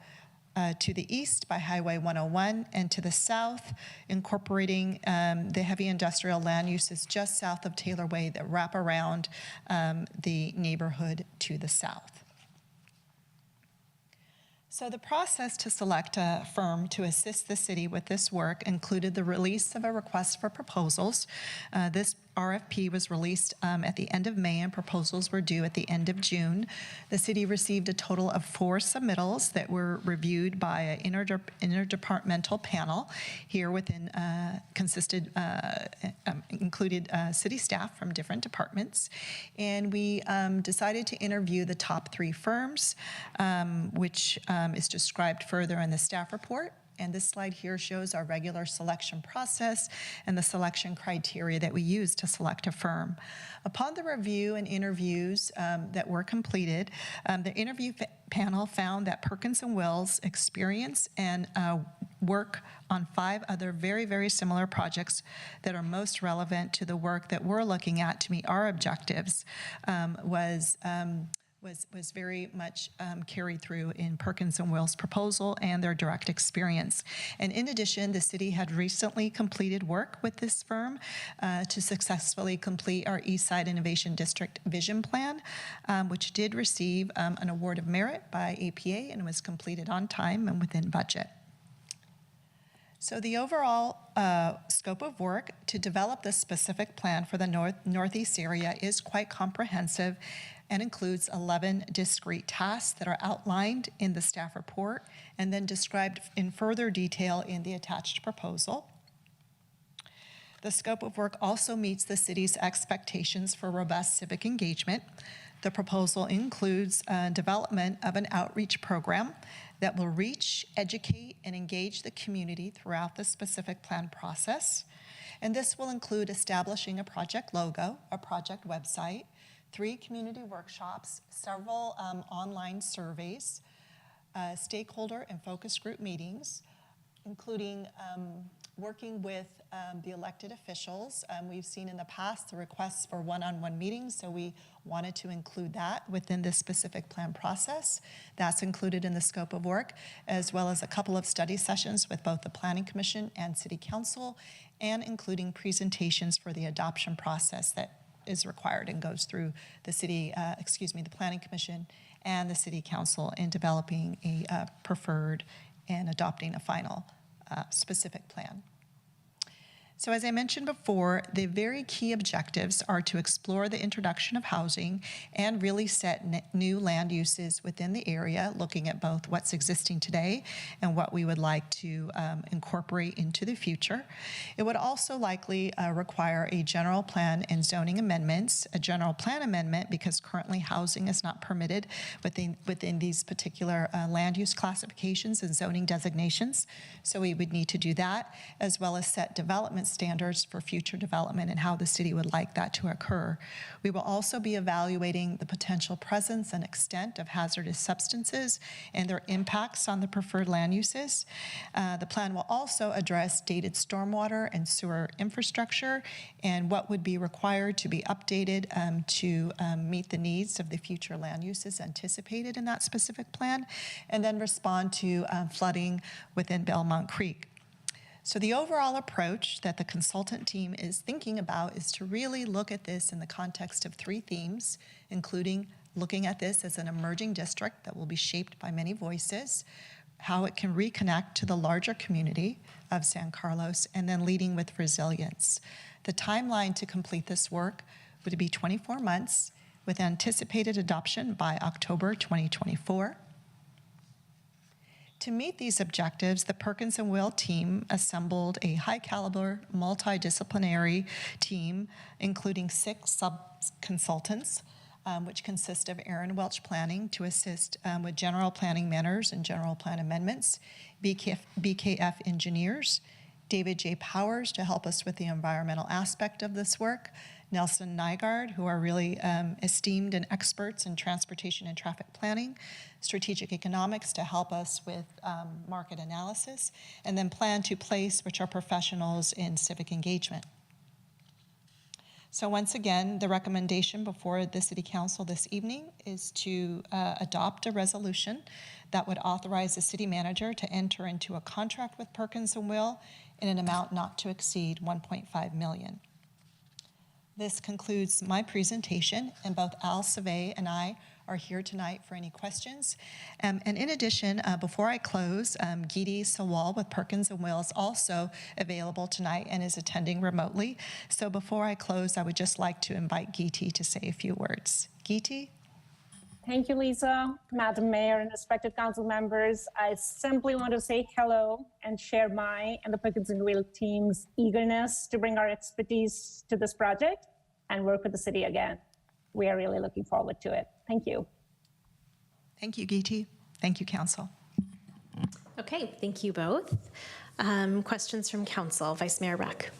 to the east by Highway 101, and to the south, incorporating the heavy industrial land uses just south of Taylor Way that wrap around the neighborhood to the south. So the process to select a firm to assist the city with this work included the release of a request for proposals. This RFP was released at the end of May, and proposals were due at the end of June. The city received a total of 4 submittals that were reviewed by an interdepartmental panel here within included city staff from different departments. And we decided to interview the top 3 firms, which is described further in the staff report. And this slide here shows our regular selection process and the selection criteria that we use to select a firm. Upon the review and interviews that were completed, the interview panel found that Perkins & Will's experience and work on 5 other very, very similar projects that are most relevant to the work that we're looking at to meet our objectives was very much carried through in Perkins & Will's proposal and their direct experience. And in addition, the city had recently completed work with this firm to successfully complete our Eastside Innovation District Vision Plan, which did receive an award of merit by APA and was completed on time and within budget. So the overall scope of work to develop this specific plan for the Northeast area is quite comprehensive and includes 11 discrete tasks that are outlined in the staff report and then described in further detail in the attached proposal. The scope of work also meets the city's expectations for robust civic engagement. The proposal includes development of an outreach program that will reach, educate, and engage the community throughout the specific plan process. And this will include establishing a project logo, a project website, 3 community workshops, several online surveys, stakeholder and focus group meetings, including working with the elected officials. We've seen in the past the requests for one-on-one meetings, so we wanted to include that within this specific plan process. That's included in the scope of work, as well as a couple of study sessions with both the Planning Commission and City Council, and including presentations for the adoption process that is required and goes through the Planning Commission and the City Council in developing a preferred and adopting a final specific plan. So as I mentioned before, the very key objectives are to explore the introduction of housing and really set new land uses within the area, looking at both what's existing today and what we would like to incorporate into the future. It would also likely require a general plan and zoning amendments, a general plan amendment because currently housing is not permitted within these particular land use classifications and zoning designations. So we would need to do that, as well as set development standards for future development and how the city would like that to occur. We will also be evaluating the potential presence and extent of hazardous substances and their impacts on the preferred land uses. The plan will also address dated stormwater and sewer infrastructure and what would be required to be updated to meet the needs of the future land uses anticipated in that specific plan, and then respond to flooding within Belmont Creek. So the overall approach that the consultant team is thinking about is to really look at this in the context of 3 themes, including looking at this as an emerging district that will be shaped by many voices, how it can reconnect to the larger community of San Carlos, and then leading with resilience. The timeline to complete this work would be 24 months with anticipated adoption by October 2024. To meet these objectives, the Perkins and Will team assembled a high-caliber, multidisciplinary team, including 6 sub-consultants, which consist of Aaron Welch Planning to assist with general planning matters and general plan amendments, BKF Engineers, David J. Powers to help us with the environmental aspect of this work, Nelson Nygaard, who are really esteemed and experts in transportation and traffic planning, strategic economics to help us with market analysis, and then Plan to Place, which are professionals in civic engagement. So once again, the recommendation before the City Council this evening is to adopt a resolution that would authorize the city manager to enter into a contract with Perkins and Will in an amount not to exceed $1.5 million. This concludes my presentation, and both Al Savay and I are here tonight for any questions. And in addition, before I close, Geeti Sawal with Perkins and Will is also available tonight and is attending remotely. So before I close, I would just like to invite Geeti to say a few words. Geeti? Thank you, Lisa, Madam Mayor, and respected council members. I simply want to say hello and share my and the Perkins and Will team's eagerness to bring our expertise to this project and work with the city again. We are really looking forward to it. Thank you. Thank you, Geeti. Thank you, Council. Okay, thank you both. Questions from Council. Vice Mayor Rack.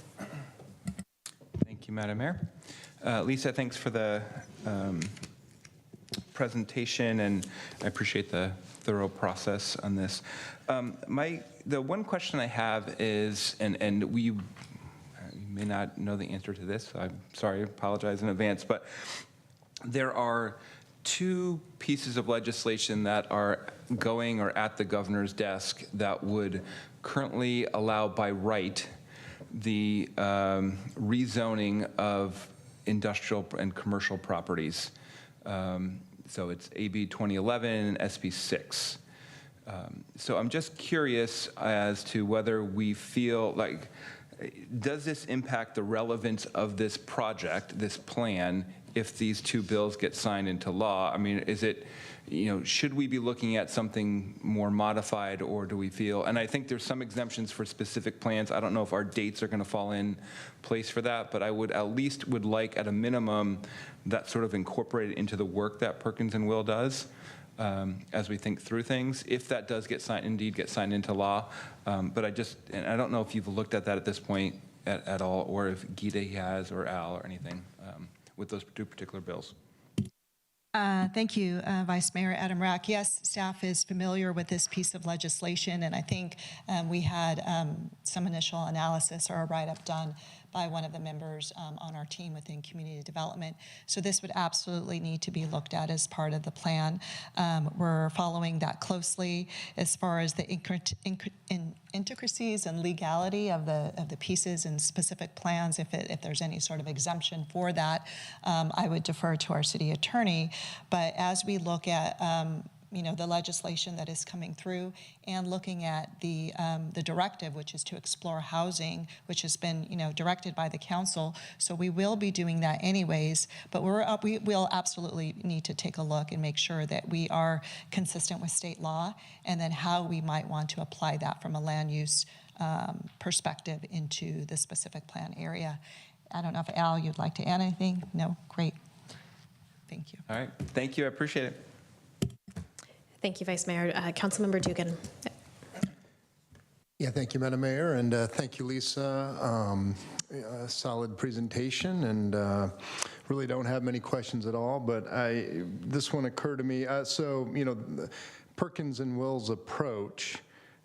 Thank you, Madam Mayor. Lisa, thanks for the presentation, and I appreciate the thorough process on this. The one question I have is, and we may not know the answer to this, so I'm sorry, I apologize in advance, but there are 2 pieces of legislation that are going or at the governor's desk that would currently allow by right the rezoning of industrial and commercial properties. So it's AB 2011 and SB 6. So I'm just curious as to whether we feel like, does this impact the relevance of this project, this plan, if these 2 bills get signed into law? I mean, is it, should we be looking at something more modified, or do we feel, and I think there's some exemptions for specific plans. I don't know if our dates are going to fall in place for that, but I would at least would like at a minimum that sort of incorporated into the work that Perkins and Will does as we think through things, if that does get signed into law. But and I don't know if you've looked at that at this point at all, or if Geeti has, or Al, or anything with those 2 particular bills. Thank you, Vice Mayor Adam Rack. Yes, staff is familiar with this piece of legislation, and I think we had some initial analysis or a write-up done by one of the members on our team within community development. So this would absolutely need to be looked at as part of the plan. We're following that closely as far as the intricacies and legality of the pieces and specific plans. If there's any sort of exemption for that, I would defer to our city attorney. But as we look at the legislation that is coming through and looking at the directive, which is to explore housing, which has been, directed by the council. So we will be doing that anyways, but we will absolutely need to take a look and make sure that we are consistent with state law, and then how we might want to apply that from a land use perspective into the specific plan area. I don't know if Al, you'd like to add anything? No? Great. Thank you. All right. Thank you. I appreciate it. Thank you, Vice Mayor. Councilmember Dugan. Yeah, thank you, Madam Mayor, and thank you, Lisa. Solid presentation, and really don't have many questions at all, but this one occurred to me. Perkins and Will's approach,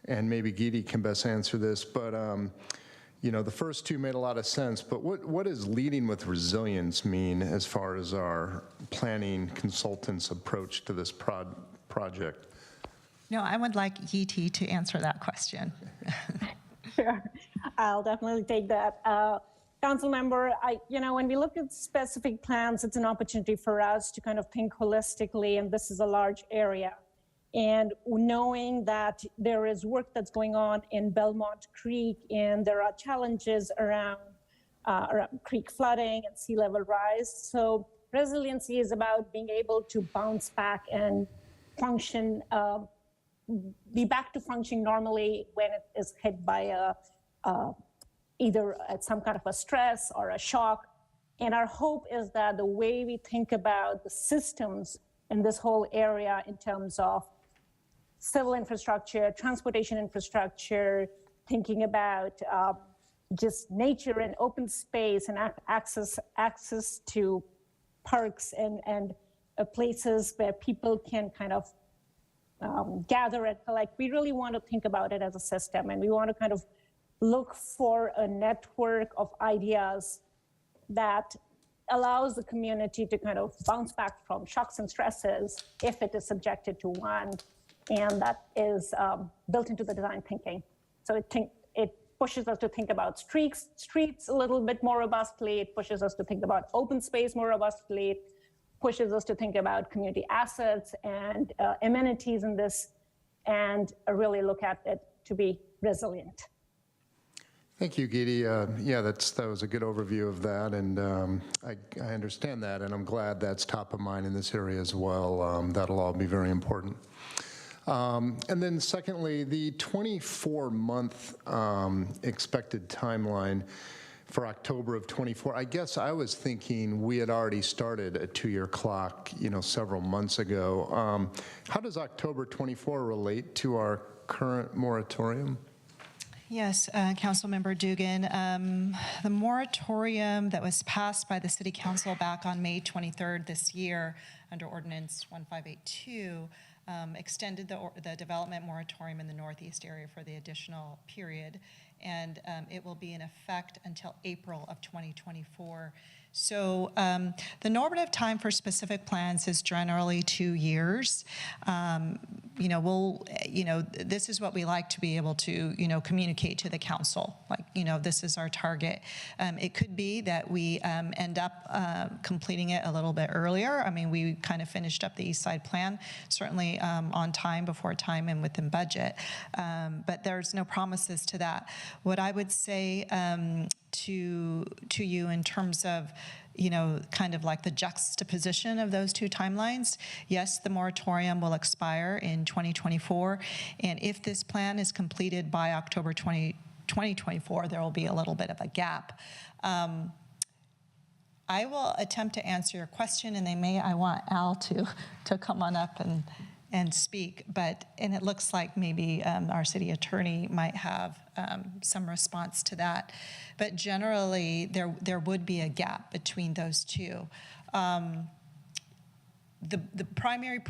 and maybe Gidi can best answer this, but the first two made a lot of sense, but what does leading with resilience mean as far as our planning consultants' approach to this project? No, I would like Gidi to answer that question. Sure, I'll definitely take that. Council member, when we look at specific plans, it's an opportunity for us to kind of think holistically, and this is a large area. And knowing that there is work that's going on in Belmont Creek, and there are challenges around creek flooding and sea level rise. So resiliency is about being able to bounce back and function, be back to functioning normally when it is hit by either some kind of a stress or a shock. And our hope is that the way we think about the systems in this whole area in terms of civil infrastructure, transportation infrastructure, thinking about just nature and open space and access to parks and places where people can kind of gather and collect. We really want to think about it as a system, and we want to kind of look for a network of ideas that allows the community to kind of bounce back from shocks and stresses if it is subjected to one, and that is built into the design thinking. So it pushes us to think about streets a little bit more robustly. It pushes us to think about open space more robustly. It pushes us to think about community assets and amenities in this, and really look at it to be resilient. Thank you, Gidi. That was a good overview of that, and I understand that, and I'm glad that's top of mind in this area as well. That'll all be very important. And then secondly, the 24-month expected timeline for October of 24. I guess I was thinking we had already started a 2-year clock, several months ago. How does October 24 relate to our current moratorium? Yes, Councilmember Dugan. The moratorium that was passed by the City Council back on May 23rd this year under Ordinance 1582 extended the development moratorium in the Northeast area for the additional period, and it will be in effect until April of 2024. So the normative time for specific plans is generally 2 years. This is what we like to be able to, communicate to the council. This is our target. It could be that we end up completing it a little bit earlier. I mean, we kind of finished up the East Side plan, certainly on time, before time, and within budget. But there's no promises to that. What I would say to you in terms of, kind of like the juxtaposition of those two timelines. Yes, the moratorium will expire in 2024, and if this plan is completed by October 2024, there will be a little bit of a gap. I will attempt to answer your question, and I want Al to come on up and speak, and it looks like maybe our city attorney might have some response to that. But generally, there would be a gap between those two. The primary,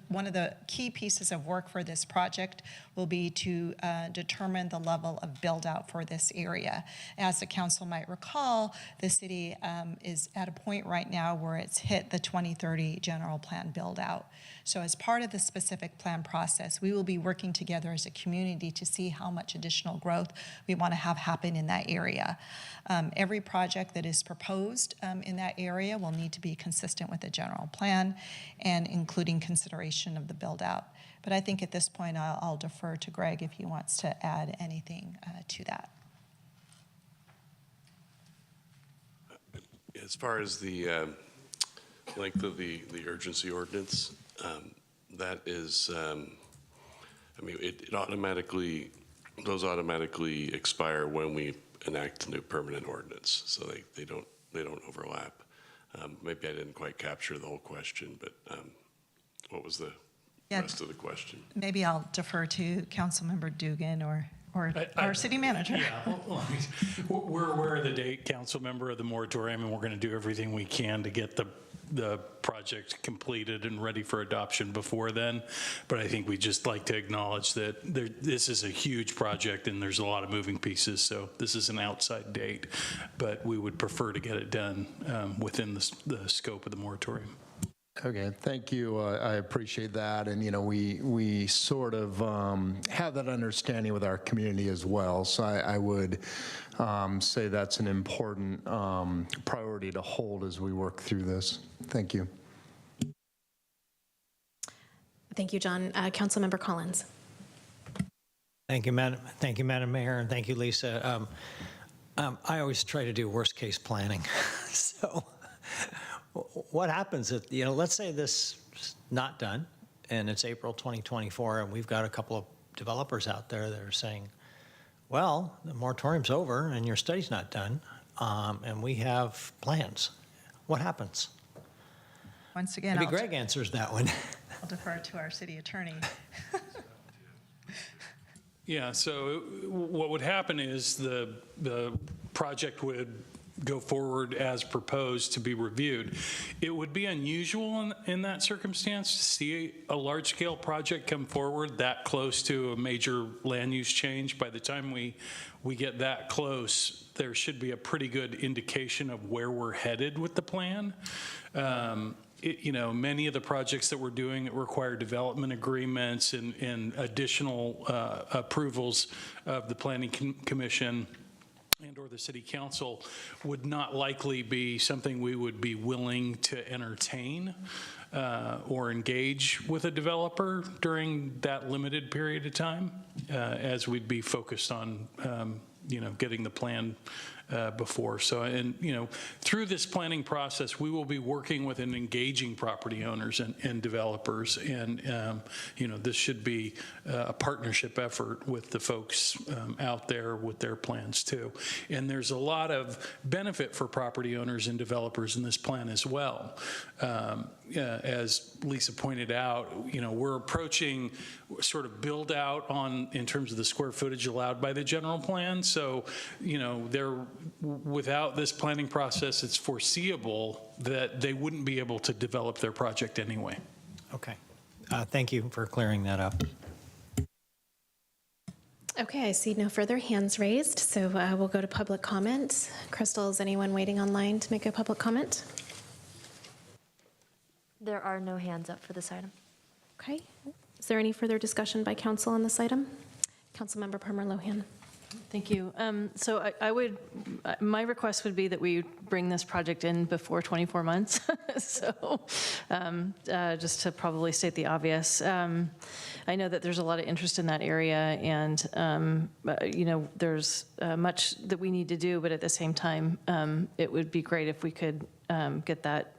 one of the key pieces of work for this project will be to determine the level of build out for this area. As the council might recall, the city is at a point right now where it's hit the 2030 general plan build out. So as part of the specific plan process, we will be working together as a community to see how much additional growth we want to have happen in that area. Every project that is proposed in that area will need to be consistent consistent with the general plan and including consideration of the build out. But I think at this point, I'll defer to Greg if he wants to add anything to that. As far as the length of the urgency ordinance, that is, I mean, it automatically, those automatically expire when we enact a new permanent ordinance, so they don't overlap. Maybe I didn't quite capture the whole question, but what was the rest of the question? Maybe I'll defer to Councilmember Dugan or our city manager. Yeah, well, we're aware of the date, council member, of the moratorium, and we're going to do everything we can to get the project completed and ready for adoption before then. But I think we'd just like to acknowledge that this is a huge project and there's a lot of moving pieces, so this is an outside date, but we would prefer to get it done within the scope of the moratorium. Okay, thank you. I appreciate that. And, you know, we sort of have that understanding with our community as well. So I would say that's an important priority to hold as we work through this. Thank you. Thank you, John. Councilmember Collins. Thank you, Madam Mayor, and thank you, Lisa. I always try to do worst case planning. So what happens if, you know, let's say this is not done and it's April 2024 and we've got a couple of developers out there that are saying, well, the moratorium's over and your study's not done, and we have plans. What happens? Once again, Maybe Greg answers that one. I'll defer to our city attorney. Yeah, so what would happen is the project would go forward as proposed to be reviewed. It would be unusual in that circumstance to see a large-scale project come forward that close to a major land use change. By the time we get that close, there should be a pretty good indication of where we're headed with the plan. You know, many of the projects that we're doing that require development agreements and additional approvals of the Planning Commission and or the City Council would not likely be something we would be willing to entertain or engage with a developer during that limited period of time, as we'd be focused on, you know, getting the plan before. So, and, you know, through this planning process, we will be working with and engaging property owners and developers. And, you know, this should be a partnership effort with the folks out there with their plans too. And there's a lot of benefit for property owners and developers in this plan as well. As Lisa pointed out, you know, we're approaching sort of build out in terms of the square footage allowed by the general plan. So, you know, without this planning process, it's foreseeable that they wouldn't be able to develop their project anyway. Okay. Thank you for clearing that up. Okay, I see no further hands raised, so we'll go to public comment. Crystal, is anyone waiting online to make a public comment? There are no hands up for this item. Okay. Is there any further discussion by council on this item? Councilmember Palmer Lohan. Thank you. So my request would be that we bring this project in before 24 months. So just to probably state the obvious, I know that there's a lot of interest in that area, and you know, there's much that we need to do, but at the same time, it would be great if we could get that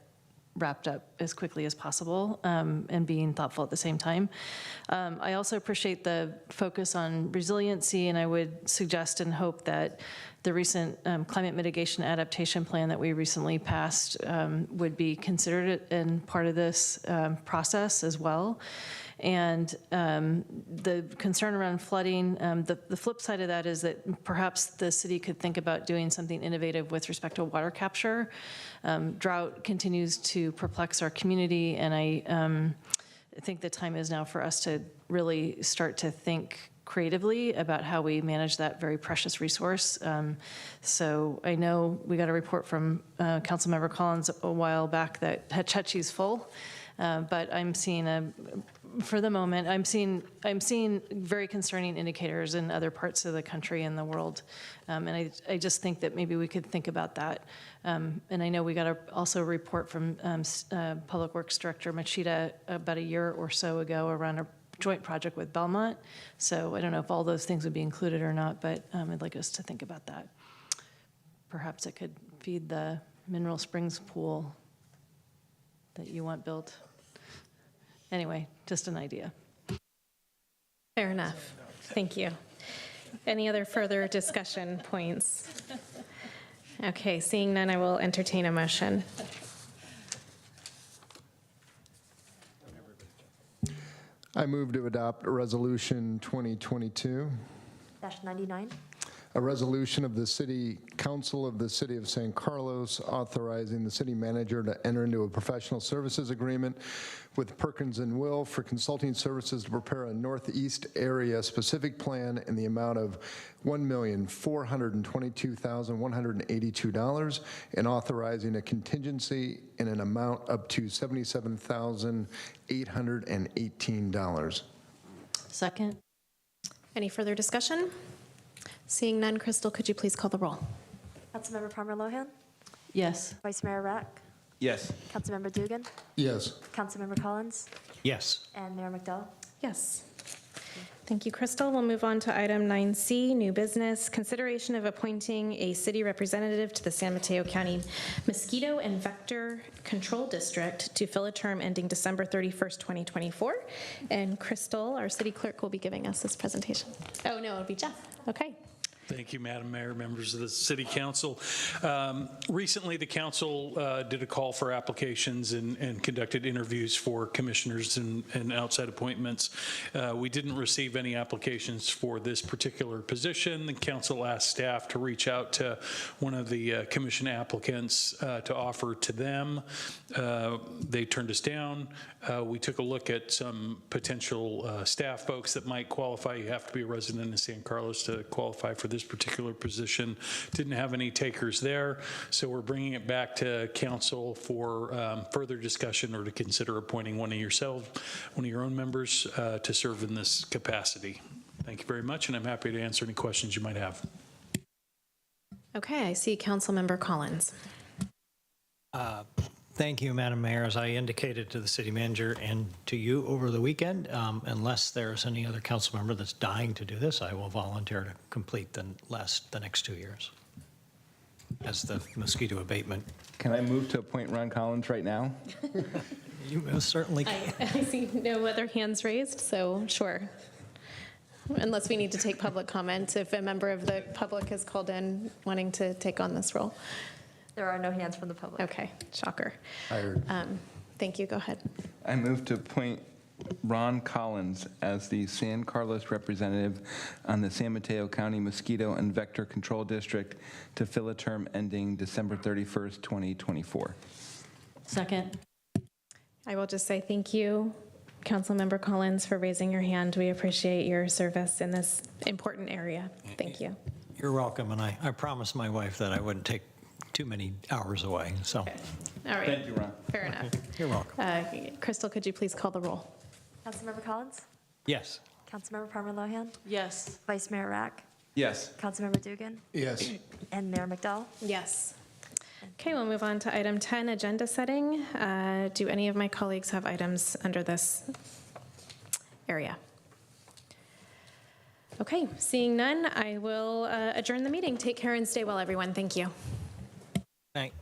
wrapped up as quickly as possible, and being thoughtful at the same time. I also appreciate the focus on resiliency, and I would suggest and hope that the recent climate mitigation adaptation plan that we recently passed would be considered in part of this process as well. And the concern around flooding, the flip side of that is that perhaps the city could think about doing something innovative with respect to water capture. Drought continues to perplex our community, and I think the time is now for us to really start to think creatively about how we manage that very precious resource. So I know we got a report from Councilmember Collins a while back that Hetch Hetchy's full. But I'm seeing for the moment, I'm seeing very concerning indicators in other parts of the country and the world. And I just think that maybe we could think about that. And I know we got also a report from Public Works Director Machida about a year or so ago around a joint project with Belmont. So I don't know if all those things would be included or not, but I'd like us to think about that. Perhaps it could feed the Mineral Springs pool that you want built. Anyway, just an idea. Fair enough. Thank you. Any other further discussion points? Okay, seeing none, I will entertain a motion. I move to adopt Resolution 2022-99. A resolution of the City Council of the City of San Carlos authorizing the city manager to enter into a professional services agreement with Perkins & Will for consulting services to prepare a Northeast area specific plan in the amount of $1,422,182 and authorizing a contingency in an amount up to $77,818. Second. Any further discussion? Seeing none, Crystal, could you please call the roll? Councilmember Palmer Lohan? Yes. Vice Mayor Rack? Yes. Councilmember Dugan? Yes. Councilmember Collins? Yes. And Mayor McDowell? Yes. Thank you, Crystal. We'll move on to item 9C, new business, consideration of appointing a city representative to the San Mateo County Mosquito and Vector Control District to fill a term ending December 31st, 2024. And Crystal, our city clerk, will be giving us this presentation. Oh, no, it'll be Jeff. Okay. Thank you, Madam Mayor, members of the City Council. Recently, the council did a call for applications and conducted interviews for commissioners and outside appointments. We didn't receive any applications for this particular position. The council asked staff to reach out to one of the commission applicants to offer to them. They turned us down. We took a look at some potential staff folks that might qualify. You have to be a resident of San Carlos to qualify for this particular position. Didn't have any takers there, so we're bringing it back to council for further discussion or to consider appointing one of your own members to serve in this capacity. Thank you very much, and I'm happy to answer any questions you might have. Okay, I see Councilmember Collins. Thank you, Madam Mayor. As I indicated to the city manager and to you over the weekend, unless there's any other council member that's dying to do this, I will volunteer to complete the next 2 years as the mosquito abatement. Can I move to appoint Ron Collins right now? You most certainly can. I see no other hands raised, so sure. Unless we need to take public comment, if a member of the public is called in wanting to take on this role. There are no hands from the public. Okay, shocker. Hired. Thank you, go ahead. I move to appoint Ron Collins as the San Carlos representative on the San Mateo County Mosquito and Vector Control District to fill a term ending December 31st, 2024. Second. I will just say thank you, Councilmember Collins, for raising your hand. We appreciate your service in this important area. Thank you. You're welcome, and I promised my wife that I wouldn't take too many hours away, so. Okay. All right. Thank you, Ron. Fair enough. You're welcome. Crystal, could you please call the roll? Councilmember Collins? Yes. Councilmember Palmer Lohan? Yes. Vice Mayor Rack? Yes. Councilmember Dugan? Yes. And Mayor McDowell? Yes. Okay, we'll move on to item 10, agenda setting. Do any of my colleagues have items under this area? Okay, seeing none, I will adjourn the meeting. Take care and stay well, everyone. Thank you. Thank